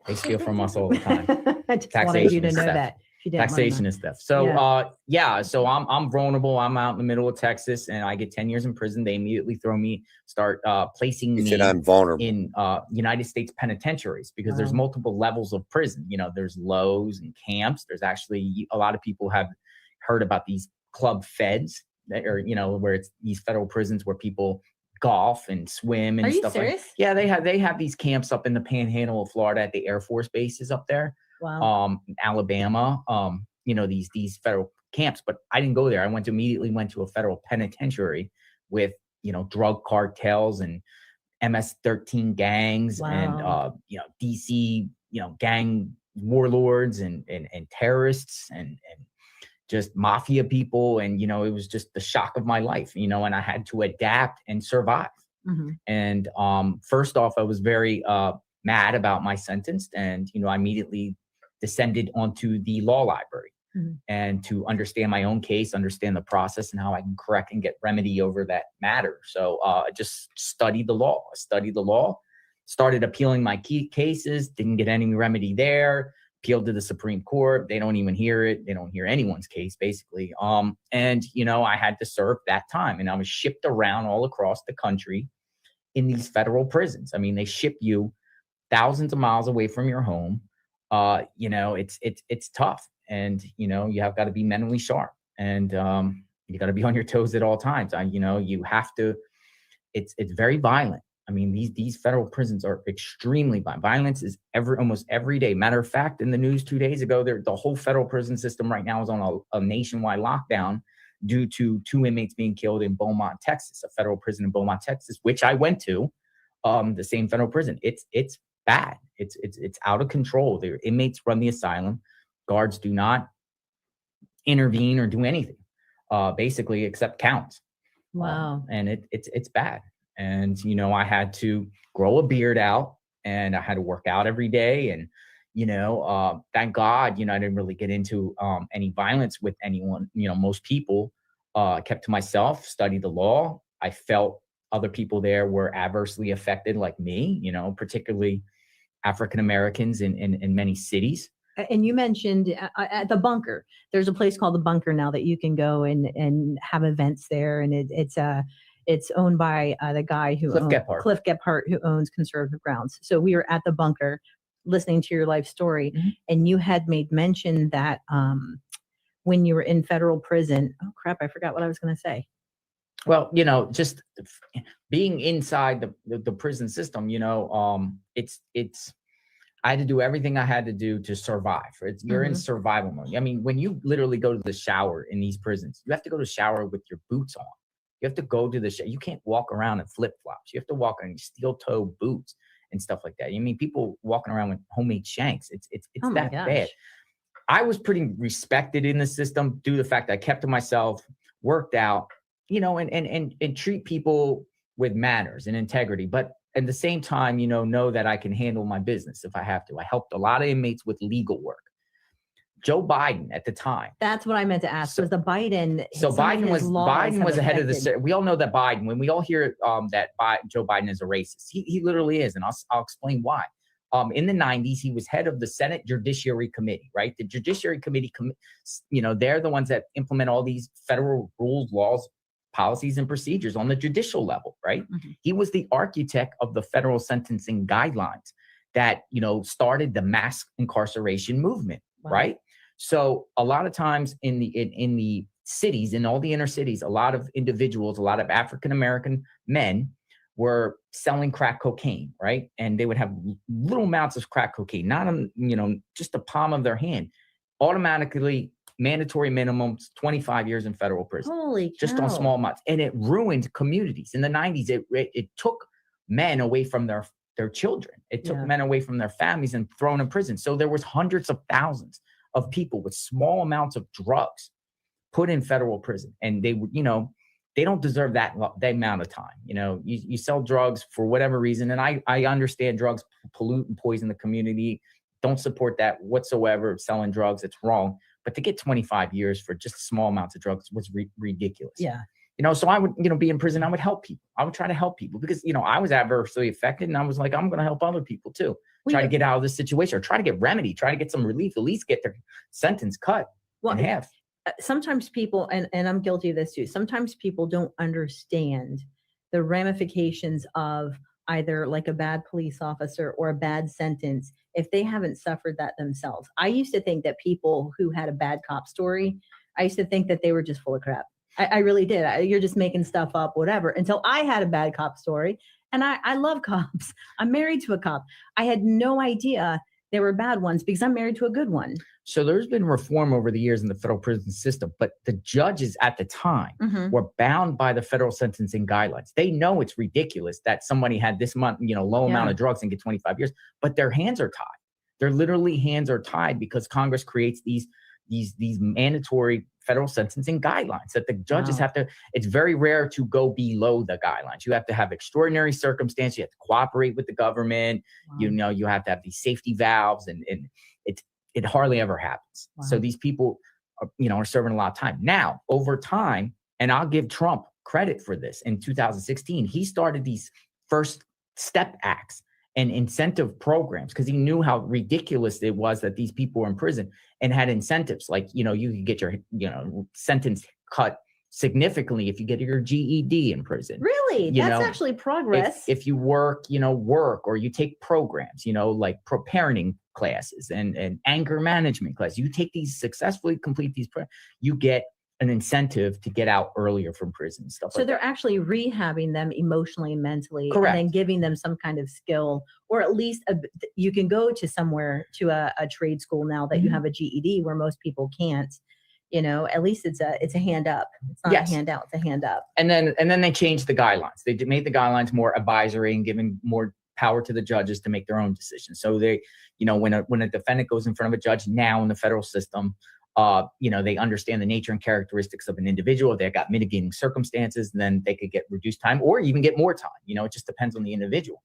They steal from us all the time. I just wanted you to know that. Taxation is theft. So so I'm vulnerable. I'm out in the middle of Texas and I get 10 years in prison. They immediately start placing me I'm vulnerable in United States penitentiaries because there's multiple levels of prison. You know, there's lows and camps. There's actually a lot of people have heard about these club feds that are, you know, where it's these federal prisons where people golf and swim and stuff. Are you serious? Yeah, they have these camps up in the panhandle of Florida at the Air Force bases up there. Wow. Alabama, you know, these federal camps, but I didn't go there. I immediately went to a federal penitentiary with, you know, drug cartels and MS-13 gangs and, you know, DC, you know, gang warlords and terrorists and just mafia people. And, you know, it was just the shock of my life, you know, and I had to adapt and survive. Mm-hmm. And first off, I was very mad about my sentence. And, you know, I immediately descended onto the law library and to understand my own case, understand the process and how I can correct and get remedy over that matter. So I just studied the law. Started appealing my key cases, didn't get any remedy there, appealed to the Supreme Court. They don't even hear it. They don't hear anyone's case, basically. And, you know, I had to serve that time. And I was shipped around all across the country in these federal prisons. I mean, they ship you thousands of miles away from your home. You know, it's tough, and, you know, you have got to be mentally sharp, and you got to be on your toes at all times. You know, you have to, it's very violent. I mean, these federal prisons are extremely violent. Violence is almost every day. Matter of fact, in the news 2 days ago, the whole federal prison system right now is on a nationwide lockdown due to 2 inmates being killed in Beaumont, Texas, a federal prison in Beaumont, Texas, which I went to, the same federal prison. It's bad. It's out of control. The inmates run the asylum. Guards do not intervene or do anything, basically, except count. Wow. And it's bad. And, you know, I had to grow a beard out and I had to work out every day. And, you know, thank God, you know, I didn't really get into any violence with anyone. You know, most people kept to myself, studied the law. I felt other people there were adversely affected like me, you know, particularly African-Americans in many cities. And you mentioned at the bunker, there's a place called the bunker now that you can go and have events there. And it's owned by the guy who Cliff Gephardt, who owns Conservative Grounds. So we were at the bunker listening to your life story, and you had made mention that when you were in federal prison, oh crap, I forgot what I was going to say. Well, you know, just being inside the prison system, you know, I had to do everything I had to do to survive. You're in survival mode. I mean, when you literally go to the shower in these prisons, you have to go to the shower with your boots on. You have to go to the shower. You can't walk around in flip-flops. You have to walk in steel-toe boots and stuff like that. I mean, people walking around with homemade shanks. It's Oh that bad. I was pretty respected in the system due to the fact that I kept to myself, worked out, you know, and treat people with manners and integrity. But at the same time, you know that I can handle my business if I have to. I helped a lot of inmates with legal work. Joe Biden at the time. That's what I meant to ask. Was the Biden? So Biden was ahead of the. We all know that Biden. When we all hear that Joe Biden is a racist, he literally is, and I'll explain why. In the 90s, he was head of the Senate Judiciary Committee, right? The Judiciary Committee, you know, they're the ones that implement all these federal rules, laws, policies, and procedures on the judicial level, right? He was the architect of the federal sentencing guidelines that, you know, started the mass incarceration movement, right? So a lot of times in the cities, in all the inner cities, a lot of individuals, a lot of African-American men were selling crack cocaine, right? And they would have little amounts of crack cocaine, not on, you know, just the palm of their hand, automatically mandatory minimums, 25 years in federal prison. Holy cow. Just on small amounts. And it ruined communities. In the 90s, it took men away from their children. It took men away from their families and thrown in prison. So there was hundreds of thousands of people with small amounts of drugs put in federal prison. And they would, you know, they don't deserve that amount of time. You know, you sell drugs for whatever reason. And I understand drugs pollute and poison the community. Don't support that whatsoever. Selling drugs, it's wrong. But to get 25 years for just small amounts of drugs was ridiculous. Yeah. You know, so I would, you know, be in prison. I would help people. I would try to help people because, you know, I was adversely affected and I was like, I'm going to help other people too. Try to get out of this situation or try to get remedy, try to get some relief, at least get their sentence cut in half. Sometimes people, and I'm guilty of this too, sometimes people don't understand the ramifications of either like a bad police officer or a bad sentence if they haven't suffered that themselves. I used to think that people who had a bad cop story, I used to think that they were just full of crap. I really did. You're just making stuff up, whatever, until I had a bad cop story. And I love cops. I'm married to a cop. I had no idea there were bad ones because I'm married to a good one. So there's been reform over the years in the federal prison system, but the judges at the time were bound by the federal sentencing guidelines. They know it's ridiculous that somebody had this month, you know, low amount of drugs and get 25 years, but their hands are tied. Their literally hands are tied because Congress creates these mandatory federal sentencing guidelines that the judges have to. It's very rare to go below the guidelines. You have to have extraordinary circumstances. You have to cooperate with the government. You know, you have to have these safety valves, and it hardly ever happens. So these people, are serving a lot of time. Now, over time, and I'll give Trump credit for this. In 2016, he started these First Step Acts and incentive programs because he knew how ridiculous it was that these people were in prison and had incentives. Like, you could get your, sentence cut significantly if you get your GED in prison. Really? That's actually progress. If you work, or you take programs, like parenting classes and anger management classes, you take these successfully, complete these, you get an incentive to get out earlier from prison, stuff So like they're that. actually rehabbing them emotionally and mentally, Correct. and then giving them some kind of skill, or at least you can go to somewhere to a trade school now that you have a GED, where most people can't. You know, at least it's a hand up. It's not a handout; it's a hand up. And then they changed the guidelines. They made the guidelines more advisory and giving more power to the judges to make their own decisions. So they, you know, when a defendant goes in front of a judge now in the federal system, you know, they understand the nature and characteristics of an individual. They've got mitigating circumstances, and then they could get reduced time or even get more time. You know, it just depends on the individual.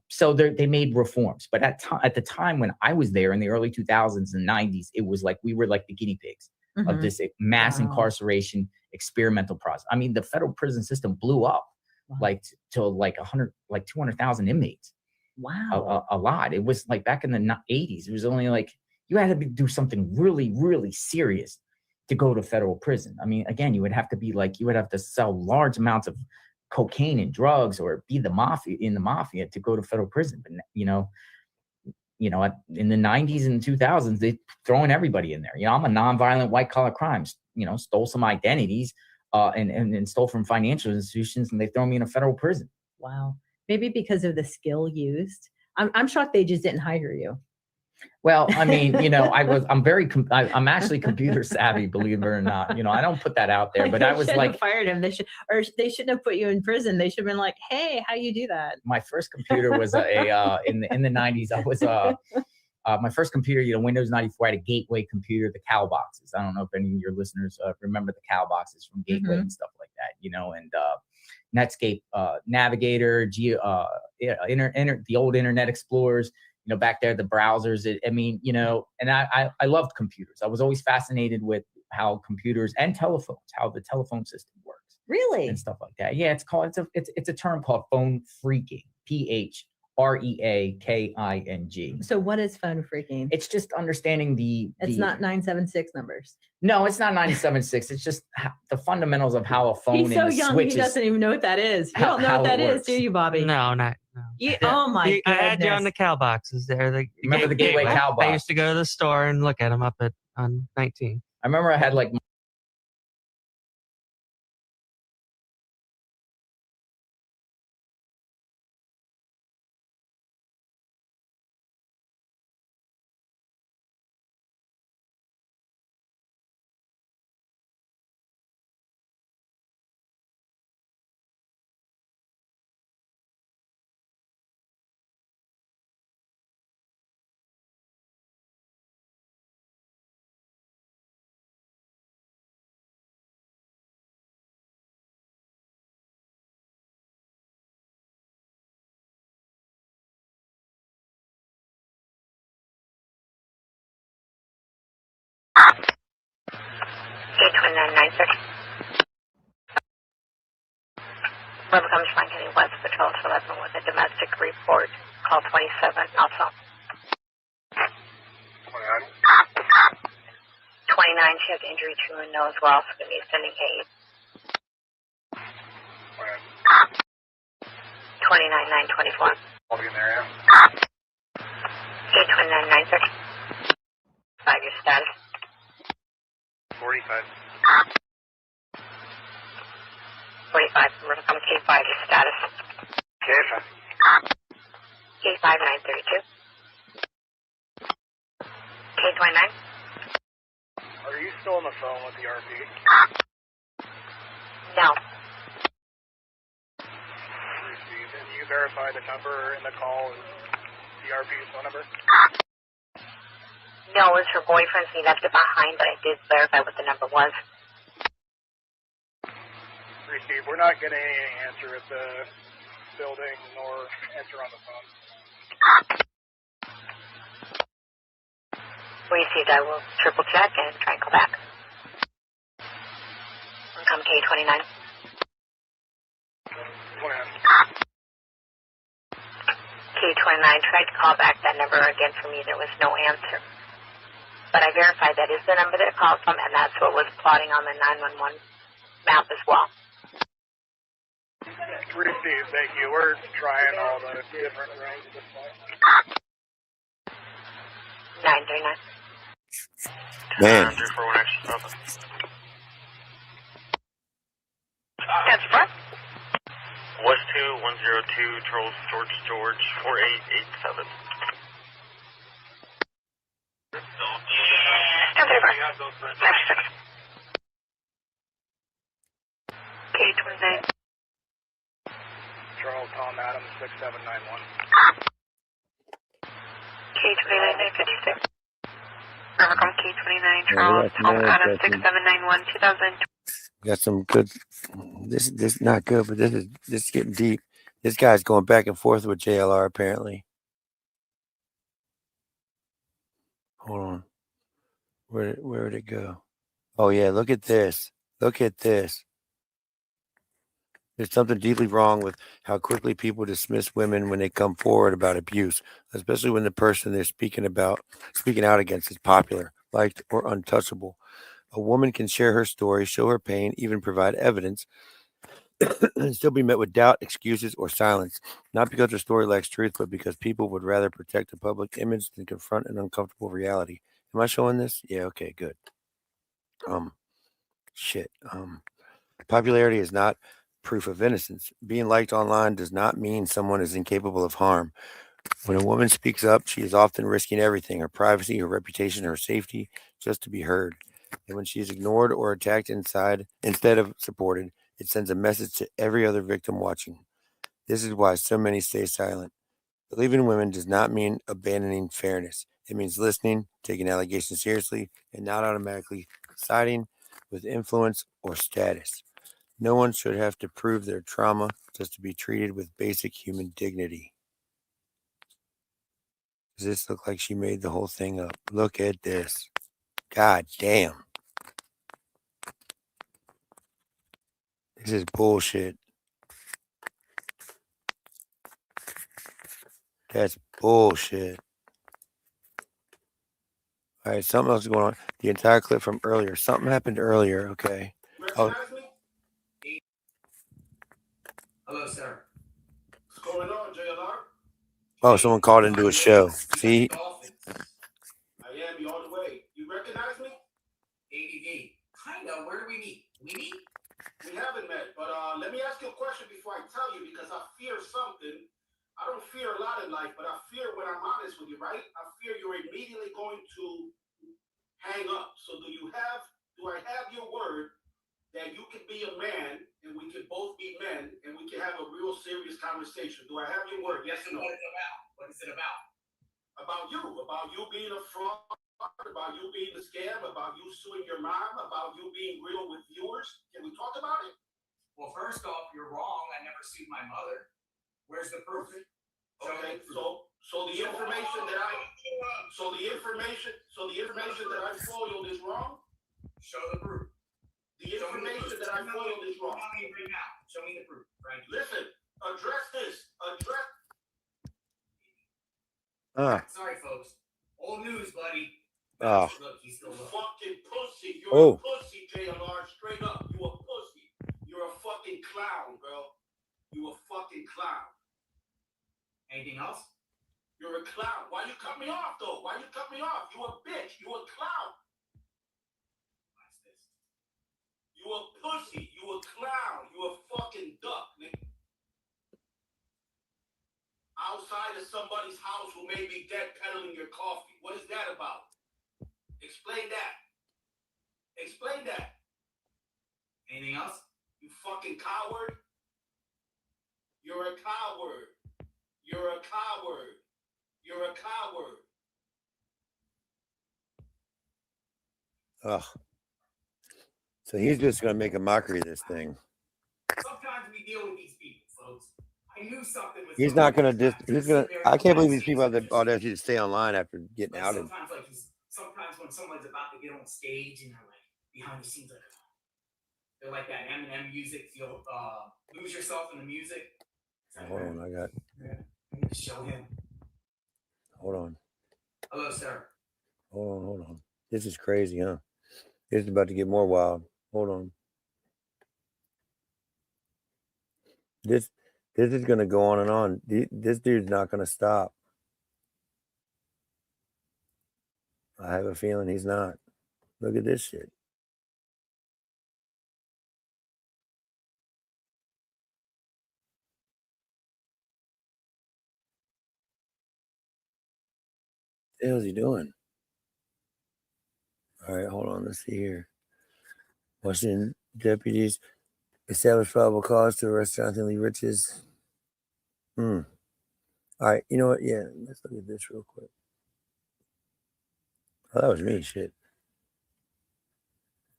So they made reforms. But at the time when I was there in the early 2000s and 90s, it was like we were like the guinea pigs of this mass incarceration experimental process. I mean, the federal prison system blew up like to like 200,000 inmates. Wow. A lot. It was like back in the 80s. It was only like you had to do something really, really serious to go to federal prison. I mean, again, you would have to sell large amounts of cocaine and drugs or be in the mafia to go to federal prison. But you know, in the 90s and 2000s, they throwing everybody in there. You know, I'm a nonviolent white collar crimes, you know, stole some identities and stole from financial institutions, and they throw me in a federal prison. Wow. Maybe because of the skill used. I'm shocked they just didn't hire you. Well, I mean, you know, I'm actually computer savvy, believe it or not. You know, I don't put that out there, but I was like, fired him. They shouldn't have put you in prison. They should have been like, hey, how you do that? My first computer was in the 90s. I was my first computer, you know, Windows 94 had a gateway computer, the cow boxes. I don't know if any of your listeners remember the cow boxes from Gateway and stuff like that, you know, and Netscape Navigator, the old Internet Explorers. You know, back there, the browsers, I mean, you know, and I loved computers. I was always fascinated with how computers and telephones, how the telephone system works. Really? And stuff like that. Yeah, it's a term called phone phreaking, PHREAKING. So what is phone phreaking? It's just understanding It's not 976 numbers. No, it's not 976. It's just the fundamentals of how a phone He's so and the young, switches. he doesn't even know what that is. You how- don't know how what that it is, works. do you, Bobby? No, not. No. Oh my goodness. I had you on the cow boxes there. Remember the gateway cow box? I used to go to the store and look at them up on 19. I remember I had like K2996. Whoever comes from County West Patrol to 11 with a domestic report, call 27 also. 29, she has injury to her nose, we're also going to be sending aid. 29-924. I'll be in there, yeah. K29-930. 5-year status. 45. 45, we're going to come K5, your status. K5. K5932. K29. Are you still on the phone with the RP? No. Received. And you verify the number in the call is the RP's phone number? No, it was her boyfriend's, and he left it behind, but I did verify what the number was. Received. We're not getting any answer at the building nor answer on the phone. Received. I will triple check and try and call back. We'll come K29. 29. K29 tried to call back that number again for me. There was no answer. But I verified that is the number that it called from, and that's what was plotting on the 911 map as well. Received. Thank you. We're trying all the different rooms at this point. 939. Man. 102 Charles George 4887. K29. Charles Tom Adams 6791. K29 956. From K29 Charles Tom Adams 6791 2000. Got some good. This not good, but this is getting deep. This guy's going back and forth with JLR apparently. Hold on. Where did it go? Oh yeah, look at this. Look at this. There's something deeply wrong with how quickly people dismiss women when they come forward about abuse, especially when the person they're speaking out against is popular, liked, or untouchable. A woman can share her story, show her pain, even provide evidence, and still be met with doubt, excuses, or silence. Not because her story lacks truth, but because people would rather protect the public image than confront an uncomfortable reality. Am I showing this? Yeah, okay, good. Popularity is not proof of innocence. Being liked online does not mean someone is incapable of harm. When a woman speaks up, she is often risking everything, her privacy, her reputation, her safety, just to be heard. And when she is ignored or attacked instead of supported, it sends a message to every other victim watching. This is why so many stay silent. Believing in women does not mean abandoning fairness. It means listening, taking allegations seriously, and not automatically siding with influence or status. No one should have to prove their trauma just to be treated with basic human dignity. Does this look like she made the whole thing up? Look at this. God damn. This is bullshit. That's bullshit. All right, something else is going on. The entire clip from earlier. Something happened earlier, okay? Oh. Hello, sir. What's going on, JLR? Oh, someone called into a show. See? I am you all the way. You recognize me? ADD. Kind of. Where do we meet? We meet? We haven't met, but let me ask you a question before I tell you, because I fear something. I don't fear a lot in life, but I fear when I'm honest with you, right? I fear you're immediately going to hang up. So do I have your word that you can be a man and we can both be men and we can have a real serious conversation? Do I have your word? Yes or no? What is it about? What is it about? About you being a fraud, about you being a scam, about you suing your mom, about you being real with viewers. Can we talk about it? Well, first off, you're wrong. I never sued my mother. Where's the proof? Okay, so the information that I foiled is wrong. Show the proof. The information that I foiled is wrong. Show me the proof, Frank. Listen, address this. Sorry, folks. Old news, buddy. Oh. Look, he's still fucking pussy. You're a pussy, JLR. Straight up. You a pussy. You're a fucking clown, bro. You a fucking clown. Anything else? You're a clown. Why you cut me off, though? Why you cut me off? You a bitch. You a clown. What's this? You a pussy. You a clown. You a fucking duck, nigga. Outside of somebody's house who may be dead peddling your coffee. What is that about? Explain that. Explain that. Anything else? You fucking coward. You're a coward. You're a coward. You're a coward. Ugh. So he's just going to make a mockery of this thing. Sometimes we deal with these people, folks. I knew something was. He's not going to I can't believe these people have the audacity to stay online after getting outed. Sometimes when someone's about to get on stage and they're like behind the scenes, they're like that Eminem music. You'll lose yourself in the music. Hold on, I need to show him. Hold on. Hello, sir. Hold on. This is crazy, huh? This is about to get more wild. Hold on. This is going to go on and on. This dude's not going to stop. I have a feeling he's not. Look at this shit. the hell is he doing? All right, hold on. Let's see here. Washington deputies establish probable cause to arrest Jonathan Lee Riches. All right, you know what? Yeah, let's look at this real quick. Oh, that was me. Shit.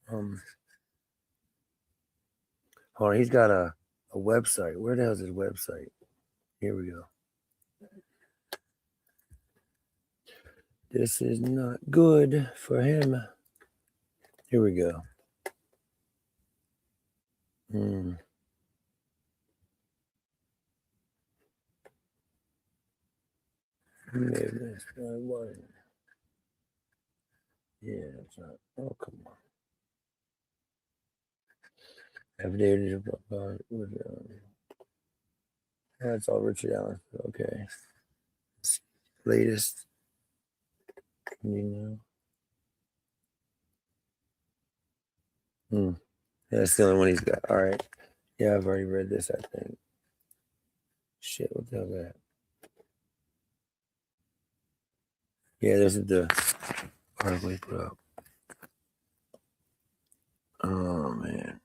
Hold on. He's got a website. Where the hell is his website? Here we go. This is not good for him. Here we go. Yeah, it's not. Oh, come on. Affidavit that's all Richard Allen. Okay. Latest. Yeah, that's the only one he's got. All right. Yeah, I've already read this, I think. Shit, what the hell is that? Yeah, this is the article he put up. Oh, man.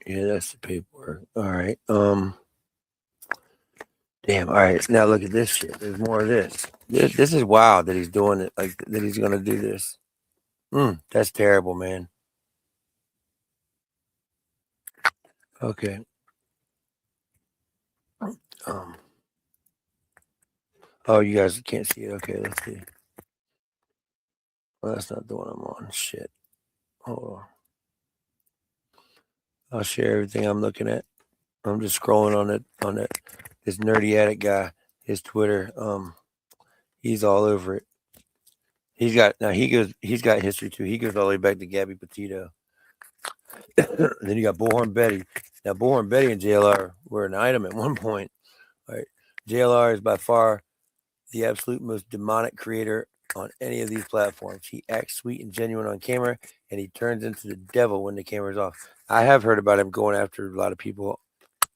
Yeah, that's the paperwork. All right. Damn. All right. Now look at this shit. There's more of this. This is wild that he's doing it. Like that he's gonna do this. That's terrible, man. Okay. Oh, you guys can't see it. Okay, let's see. Well, that's not the one I'm on. Shit. Hold on. I'll share everything I'm looking at. I'm just scrolling on it. This nerdy addict guy, his Twitter. He's all over it. He's got history too. He goes all the way back to Gabby Petito. Then you got Bullhorn Betty. Now Bullhorn Betty and JLR were an item at one point. All right. JLR is by far the absolute most demonic creator on any of these platforms. He acts sweet and genuine on camera, and he turns into the devil when the camera's off. I have heard about him going after a lot of people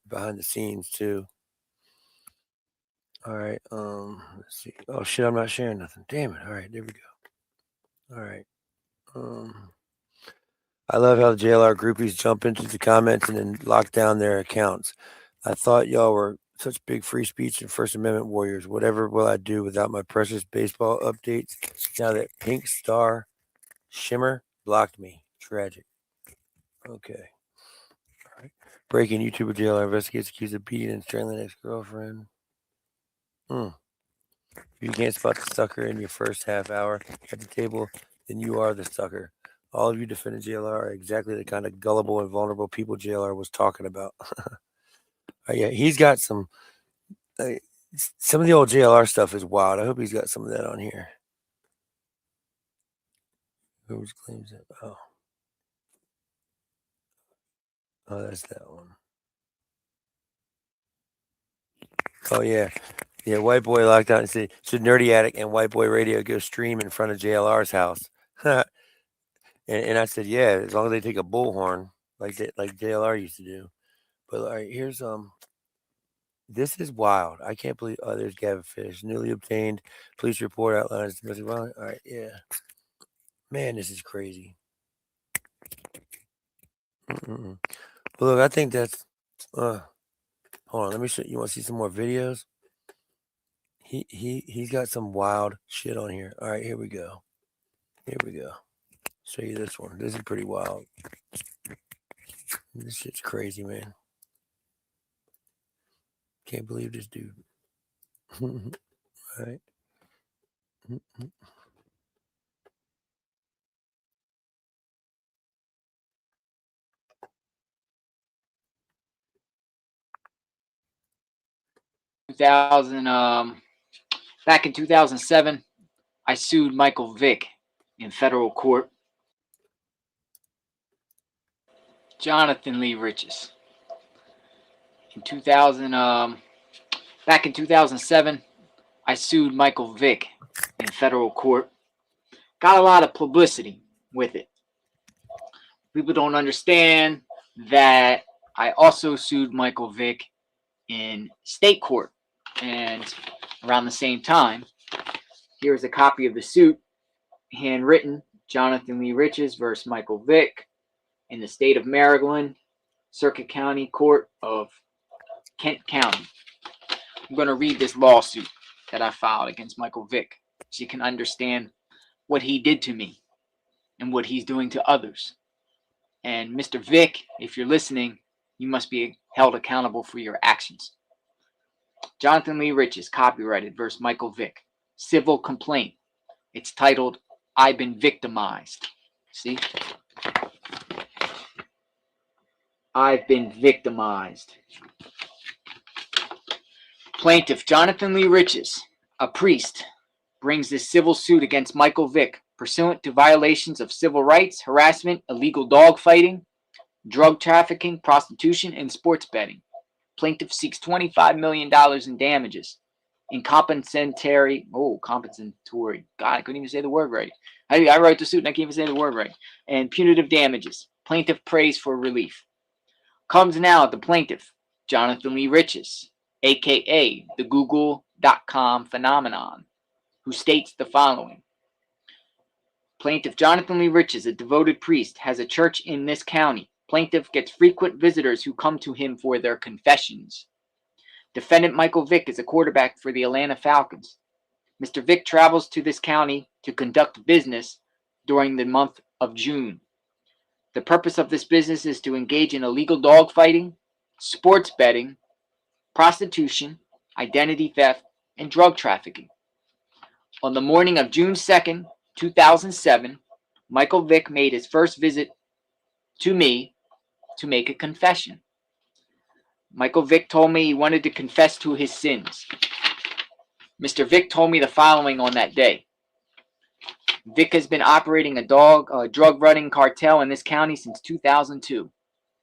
behind the scenes too. All right. Let's see. Oh shit, I'm not sharing nothing. Damn it. All right, there we go. All right. I love how the JLR groupies jump into the comments and then lock down their accounts. I thought y'all were such big free speech and First Amendment warriors. Whatever will I do without my precious baseball updates now that Pink Star Shimmer blocked me? Tragic. Okay. All right. Breaking YouTuber JLR investigates accused of beating and strangling ex-girlfriend. If you can't spot the sucker in your first half hour at the table, then you are the sucker. All of you defending JLR are exactly the kind of gullible and vulnerable people JLR was talking about. Yeah, he's got some of the old JLR stuff is wild. I hope he's got some of that on here. Who claims it? Oh, that's that one. Oh yeah, White Boy locked out and said, "Should Nerdy Attic and White Boy Radio go stream in front of JLR's house?" and I said, "Yeah, as long as they take a bullhorn like JLR used to do." But all right, here's this is wild. I can't believe. Oh, there's Gavin Fish. Newly obtained police report outlines domestic violence. All right, yeah. Man, this is crazy. Well, look, I think that's. Hold on, let me show you. Want to see some more videos? He's got some wild shit on here. All right, here we go. Here we go. Show you this one. This is pretty wild. This shit's crazy, man. Can't believe this dude. All right. 2000, back in 2007, I sued Michael Vick in federal court. Jonathan Lee Riches. In 2000, back in 2007, I sued Michael Vick in federal court. Got a lot of publicity with it. People don't understand that I also sued Michael Vick in state court. And Around the same time, here's a copy of the suit, handwritten, Jonathan Lee Riches versus Michael Vick in the state of Maryland, Circuit County Court of Kent County. I'm going to read this lawsuit that I filed against Michael Vick so you can understand what he did to me and what he's doing to others. And Mr. Vick, if you're listening, you must be held accountable for your actions. Jonathan Lee Riches, copyrighted versus Michael Vick. Civil complaint. It's titled, I've Been Victimized. See? I've been victimized. Plaintiff Jonathan Lee Riches, a priest, brings this civil suit against Michael Vick pursuant to violations of civil rights, harassment, illegal dog fighting, drug trafficking, prostitution, and sports betting. Plaintiff seeks $25 million in damages. Compensatory. God, I couldn't even say the word right. I wrote the suit and I can't even say the word right. And punitive damages. Plaintiff prays for relief. Comes now the plaintiff, Jonathan Lee Riches, aka the Google.com phenomenon, who states the following. Plaintiff Jonathan Lee Riches, a devoted priest, has a church in this county. Plaintiff gets frequent visitors who come to him for their confessions. Defendant Michael Vick is a quarterback for the Atlanta Falcons. Mr. Vick travels to this county to conduct business during the month of June. The purpose of this business is to engage in illegal dog fighting, sports betting, prostitution, identity theft, and drug trafficking. On the morning of June 2nd, 2007, Michael Vick made his first visit to me to make a confession. Michael Vick told me he wanted to confess to his sins. Mr. Vick told me the following on that day. Vick has been operating a drug running cartel in this county since 2002.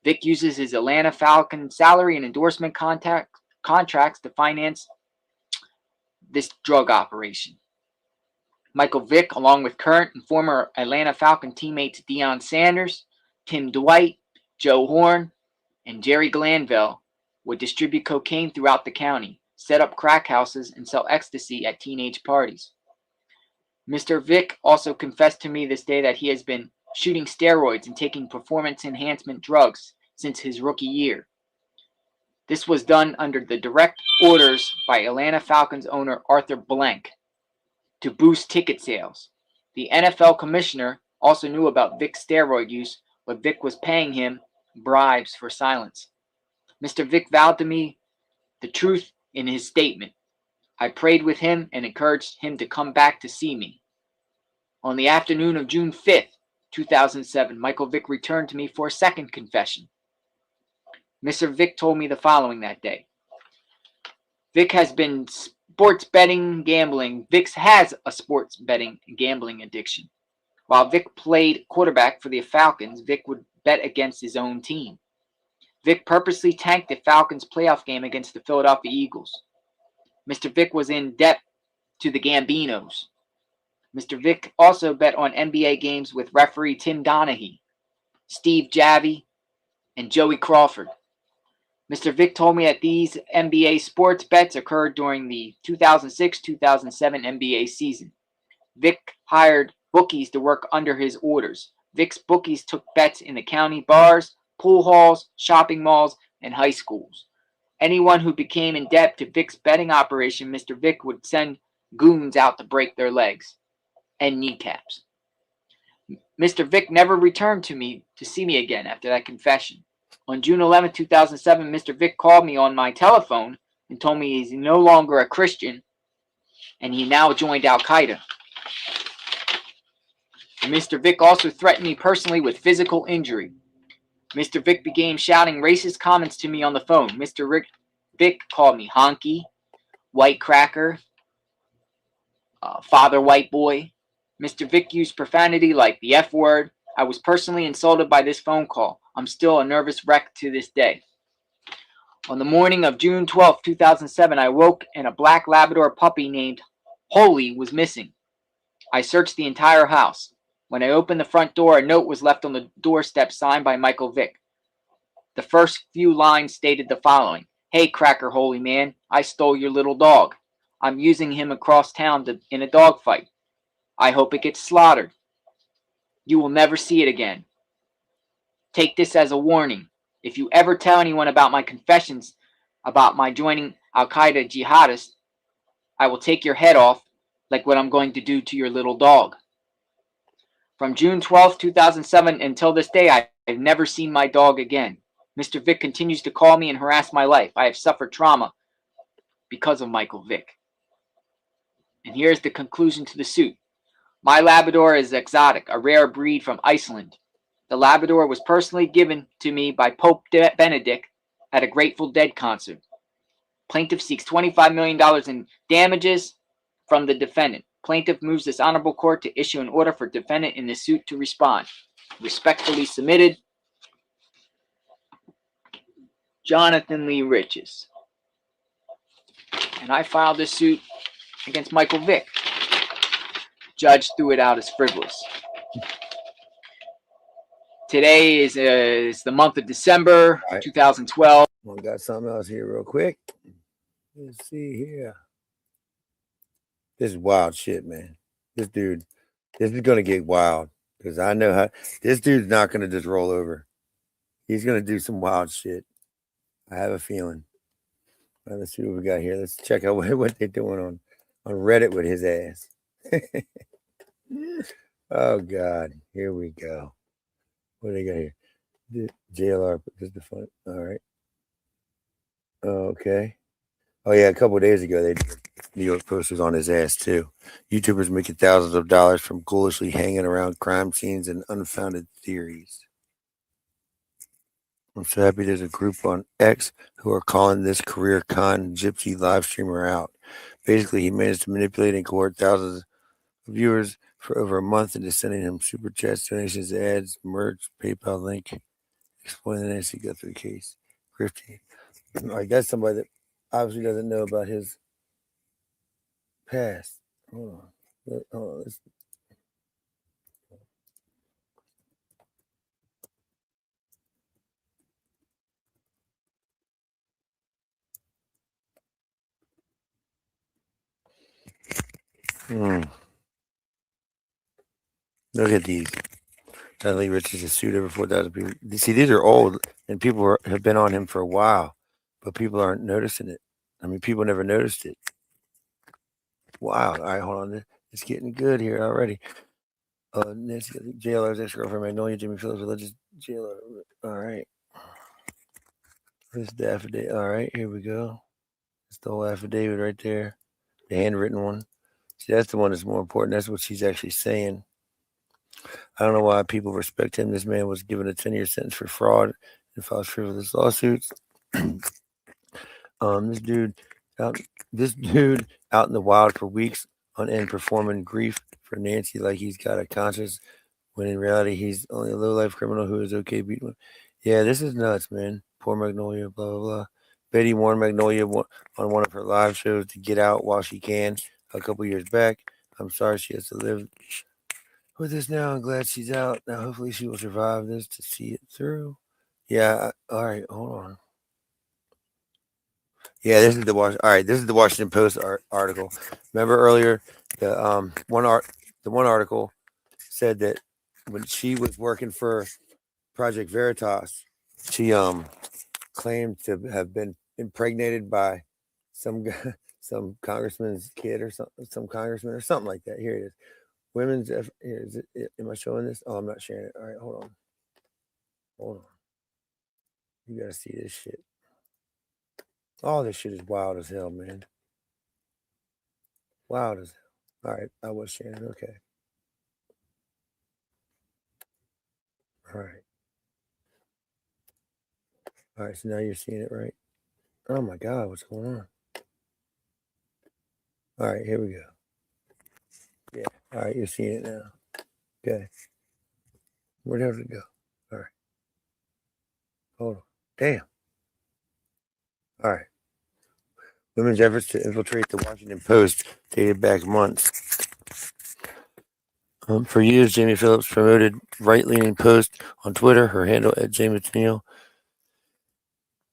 Vick uses his Atlanta Falcon salary and endorsement contracts to finance this drug operation. Michael Vick, along with current and former Atlanta Falcon teammates Deion Sanders, Tim Dwight, Joe Horn, and Jerry Glanville, would distribute cocaine throughout the county, set up crack houses, and sell ecstasy at teenage parties. Mr. Vick also confessed to me this day that he has been shooting steroids and taking performance enhancement drugs since his rookie year. This was done under the direct orders by Atlanta Falcons owner Arthur Blank to boost ticket sales. The NFL commissioner also knew about Vick's steroid use, but Vick was paying him bribes for silence. Mr. Vick vowed to me the truth in his statement. I prayed with him and encouraged him to come back to see me. On the afternoon of June 5th, 2007, Michael Vick returned to me for a second confession. Mr. Vick told me the following that day. Vick has been sports betting, gambling. Vick has a sports betting and gambling addiction. While Vick played quarterback for the Falcons, Vick would bet against his own team. Vick purposely tanked the Falcons' playoff game against the Philadelphia Eagles. Mr. Vick was in debt to the Gambinos. Mr. Vick also bet on NBA games with referee Tim Donaghy, Steve Javie, and Joey Crawford. Mr. Vick told me that these NBA sports bets occurred during the 2006-2007 NBA season. Vick hired bookies to work under his orders. Vick's bookies took bets in the county bars, pool halls, shopping malls, and high schools. Anyone who became in debt to Vick's betting operation, Mr. Vick would send goons out to break their legs and kneecaps. Mr. Vick never returned to me to see me again after that confession. On June 11, 2007, Mr. Vick called me on my telephone and told me he's no longer a Christian and he now joined Al-Qaeda. Mr. Vick also threatened me personally with physical injury. Mr. Vick began shouting racist comments to me on the phone. Mr. Vick called me honky, white cracker, father white boy. Mr. Vick used profanity like the F word. I was personally insulted by this phone call. I'm still a nervous wreck to this day. On the morning of June 12, 2007, I woke and a black Labrador puppy named Holy was missing. I searched the entire house. When I opened the front door, a note was left on the doorstep signed by Michael Vick. The first few lines stated the following. Hey, cracker holy man, I stole your little dog. I'm using him across town in a dogfight. I hope it gets slaughtered. You will never see it again. Take this as a warning. If you ever tell anyone about my confessions about my joining Al-Qaeda jihadists, I will take your head off like what I'm going to do to your little dog. From June 12, 2007 until this day, I've never seen my dog again. Mr. Vick continues to call me and harass my life. I have suffered trauma because of Michael Vick. And here's the conclusion to the suit. My Labrador is exotic, a rare breed from Iceland. The Labrador was personally given to me by Pope Benedict at a Grateful Dead concert. Plaintiff seeks $25 million in damages from the defendant. Plaintiff moves this honorable court to issue an order for defendant in the suit to respond. Respectfully submitted, Jonathan Lee Riches. And I filed this suit against Michael Vick. Judge threw it out as frivolous. Today is the month of December, 2012. Well, got something else here real quick. Let's see here. This is wild shit, man. This is going to get wild because I know how this dude's not going to just roll over. He's going to do some wild shit. I have a feeling. Well, let's see what we got here. Let's check out what they're doing on Reddit with his ass. Oh, God. Here we go. What do they got here? The JLR. Just the fun. All right. Okay. Oh, yeah. A couple of days ago, New York Post was on his ass, too. YouTubers making thousands of dollars from ghoulishly hanging around crime scenes and unfounded theories. I'm so happy there's a group on X who are calling this career con gypsy live streamer out. Basically, he managed to manipulate and cohort thousands of viewers for over a month into sending him super chats, donations, ads, merch, PayPal link. Explain the Nancy Guthrie case. Grifty. I guess somebody that obviously doesn't know about his past. Hold on. Look at these. Dudley Richards has sued over 4,000 people. See, these are old, and people have been on him for a while, but people aren't noticing it. I mean, people never noticed it. Wow. All right, hold on. It's getting good here already. Nancy, JLR's ex-girlfriend, Magnolia, Jimmy Phillips, religious JLR. All right. This is the affidavit. All right, here we go. It's the whole affidavit right there. The handwritten one. See, that's the one that's more important. That's what she's actually saying. I don't know why people respect him. This man was given a 10-year sentence for fraud and filed frivolous lawsuits. This dude out in the wild for weeks on end performing grief for Nancy like he's got a conscience, when in reality he's only a low-life criminal who is okay beating him. Yeah, this is nuts, man. Poor Magnolia, blah, blah, blah. Betty warned Magnolia on one of her live shows to get out while she can a couple years back. I'm sorry she has to live with this now. I'm glad she's out. Now, hopefully she will survive this to see it through. Yeah, all right, hold on. Yeah, this is the Washington Post article. Remember earlier, the one article said that when she was working for Project Veritas, she claimed to have been impregnated by some congressman's kid or some congressman or something like that. Here it is. Am I showing this? Oh, I'm not sharing it. All right, hold on. You gotta see this shit. All this shit is wild as hell, man. Wild as hell. All right, I was sharing it. Okay. All right, so now you're seeing it, right? Oh my God, what's going on? All right, here we go. Yeah, all right, you're seeing it now. Okay. Where'd it go? All right. Hold on. Damn. All right. Women's efforts to infiltrate the Washington Post dated back months. For years, Jamie Phillips promoted right-leaning posts on Twitter. Her handle @JamieTennille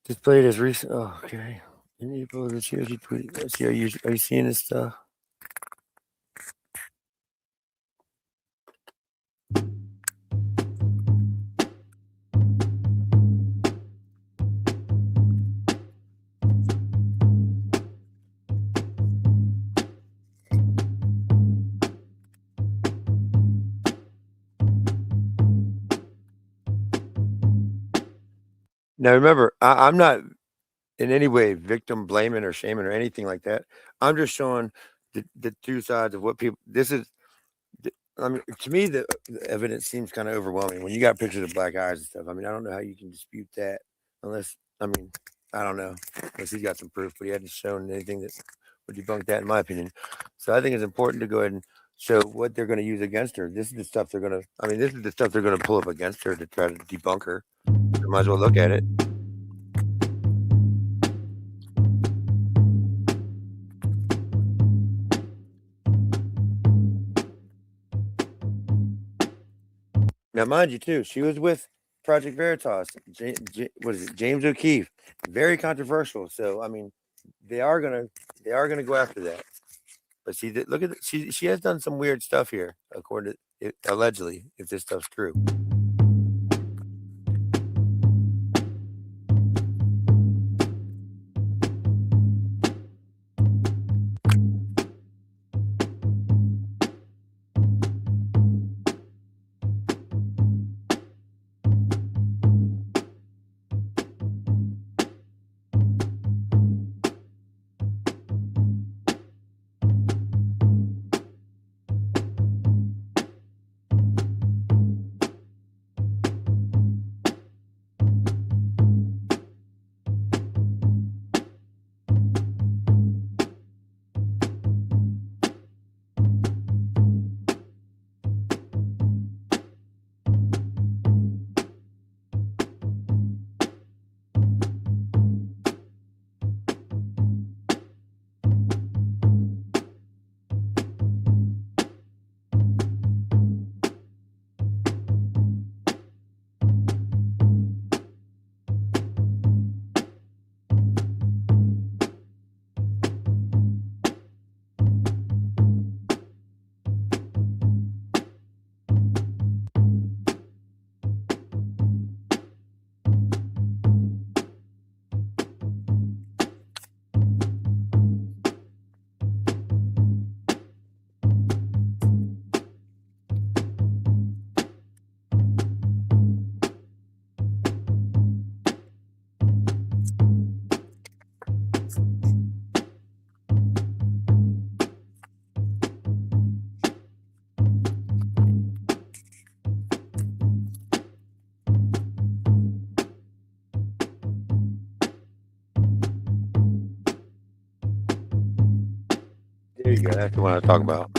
displayed as recent. Oh, okay. Let's see what you tweet. Let's see. Are you seeing this stuff? Now remember, I'm not in any way victim blaming or shaming or anything like that. I'm just showing the two sides of what people. This is. I mean, to me, the evidence seems kind of overwhelming when you got pictures of black eyes and stuff. I mean, I don't know how you can dispute that unless, I mean, I don't know, unless he's got some proof, but he hadn't shown anything that would debunk that, in my opinion. So I think it's important to go ahead and show what they're going to use against her. This is the stuff they're going to, I mean, this is the stuff they're going to pull up against her to try to debunk her. You might as well look at it. Now, mind you, too, she was with Project Veritas. What is it? James O'Keefe. Very controversial. So, I mean, they are gonna go after that. But see, look at she has done some weird stuff here, according to allegedly, if this stuff's true. There you go. That's the one I talk about.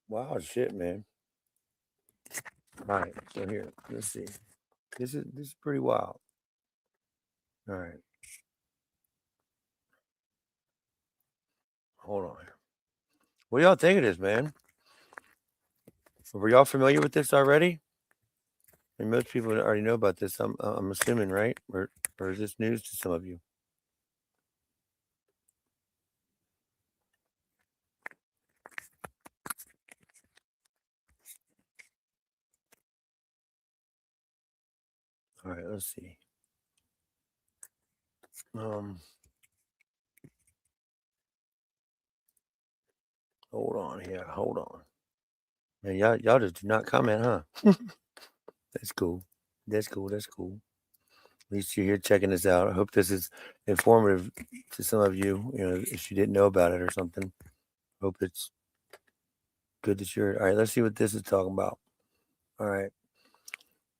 Wow, shit, man. All right, so here, let's see. This is pretty wild. All right. Hold on. What do y'all think of this, man? Were y'all familiar with this already? And most people already know about this. I'm assuming, right? Or is this news to some of you? All right, let's see. Hold on here. Hold on. Man, y'all just do not comment, huh? That's cool. That's cool. That's cool. At least you're here checking this out. I hope this is informative to some of you. You know, if you didn't know about it or something. Hope it's good that you're. All right, let's see what this is talking about. All right.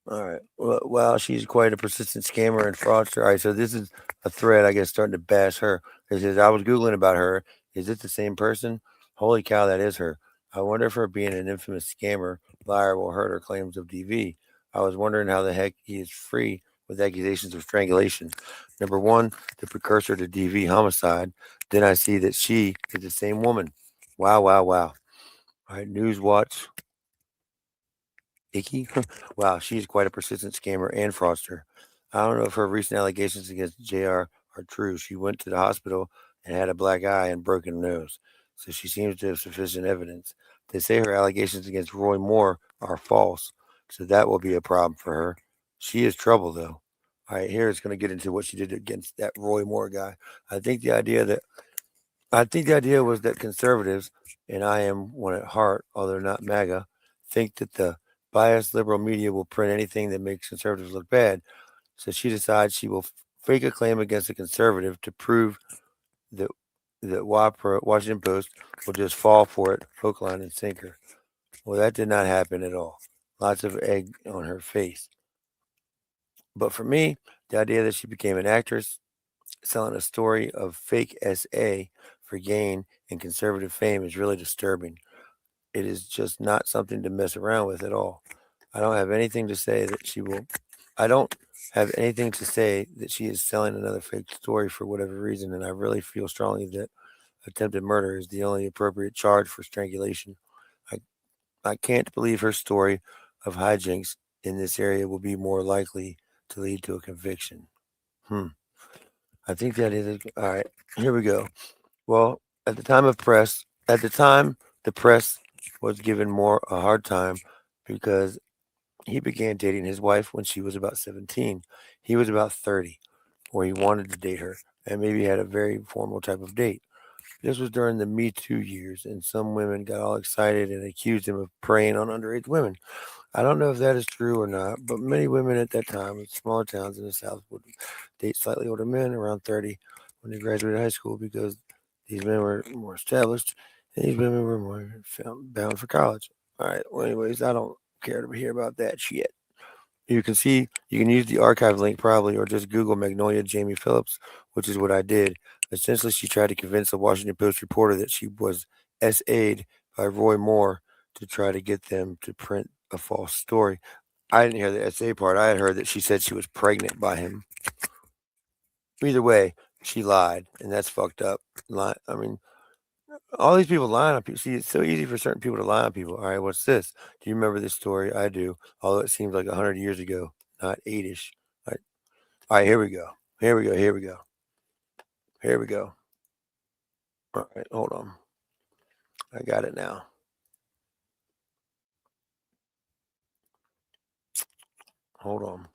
All right. Well, she's quite a persistent scammer and fraudster. All right, so this is a thread, I guess, starting to bash her. It says, I was Googling about her. Is it the same person? Holy cow, that is her. I wonder if her being an infamous scammer, liar will hurt her claims of DV. I was wondering how the heck he is free with accusations of strangulation. Number one, the precursor to DV homicide. Then I see that she is the same woman. Wow, wow, wow. All right, News Watch. Icky? Wow, she is quite a persistent scammer and fraudster. I don't know if her recent allegations against JR are true. She went to the hospital and had a black eye and broken nose, so she seems to have sufficient evidence. They say her allegations against Roy Moore are false, so that will be a problem for her. She is trouble, though. All right, here it's going to get into what she did against that Roy Moore guy. I think the idea was that conservatives, and I am one at heart, although not MAGA, think that the biased liberal media will print anything that makes conservatives look bad. So she decides she will fake a claim against a conservative to prove that Washington Post will just fall for it, hook, line, and sinker. Well, that did not happen at all. Lots of egg on her face. But for me, the idea that she became an actress selling a story of fake SA for gain and conservative fame is really disturbing. It is just not something to mess around with at all. I don't have anything to say that she is selling another fake story for whatever reason, and I really feel strongly that attempted murder is the only appropriate charge for strangulation. I can't believe her story of hijinks in this area will be more likely to lead to a conviction. I think that is all right. Here we go. Well, at the time, the press was given more a hard time because he began dating his wife when she was about 17. He was about 30, or he wanted to date her, and maybe had a very formal type of date. This was during the Me Too years, and some women got all excited and accused him of preying on underage women. I don't know if that is true or not, but many women at that time in smaller towns in the South would date slightly older men around 30 when they graduated high school because these men were more established and these women were more bound for college. All right. Well, anyways, I don't care to hear about that shit. You can use the archive link probably, or just Google Magnolia Jamie Phillips, which is what I did. Essentially, she tried to convince a Washington Post reporter that she was SA'd by Roy Moore to try to get them to print a false story. I didn't hear the SA part. I had heard that she said she was pregnant by him. Either way, she lied, and that's fucked up. I mean, all these people lying on people. See, it's so easy for certain people to lie on people. All right, what's this? Do you remember this story? I do, although it seems like 100 years ago, not 8-ish. All right, here we go. Here we go. All right, hold on. I got it now. Hold on.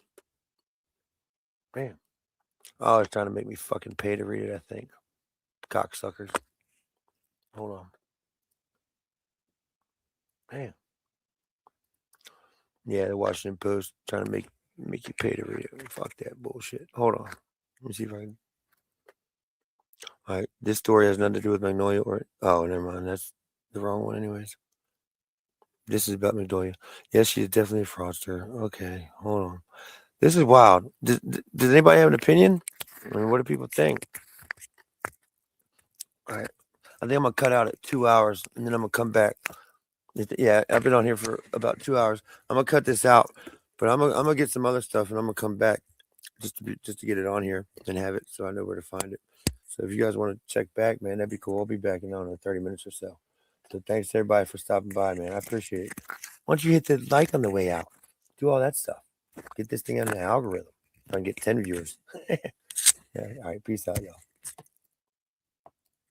Man. Oh, it's trying to make me fucking pay to read it, I think. Cocksuckers. Hold on. Man. Yeah, the Washington Post trying to make you pay to read it. Fuck that bullshit. Hold on. Let me see if I can. All right. This story has nothing to do with Magnolia or. Oh, never mind. That's the wrong one, anyways. This is about Magnolia. Yes, she's definitely a fraudster. Okay. Hold on. This is wild. Does anybody have an opinion? I mean, what do people think? All right. I think I'm going to cut out at 2 hours and then I'm going to come back. Yeah, I've been on here for about 2 hours. I'm going to cut this out, but I'm going to get some other stuff and I'm going to come back just to get it on here and have it so I know where to find it. So if you guys want to check back, man, that'd be cool. I'll be back in, I don't know, 30 minutes or so. So thanks to everybody for stopping by, man. I appreciate it. Why don't you hit the like on the way out? Do all that stuff. Get this thing on the algorithm. Try and get 10 viewers. Yeah, all right. Peace out, y'all.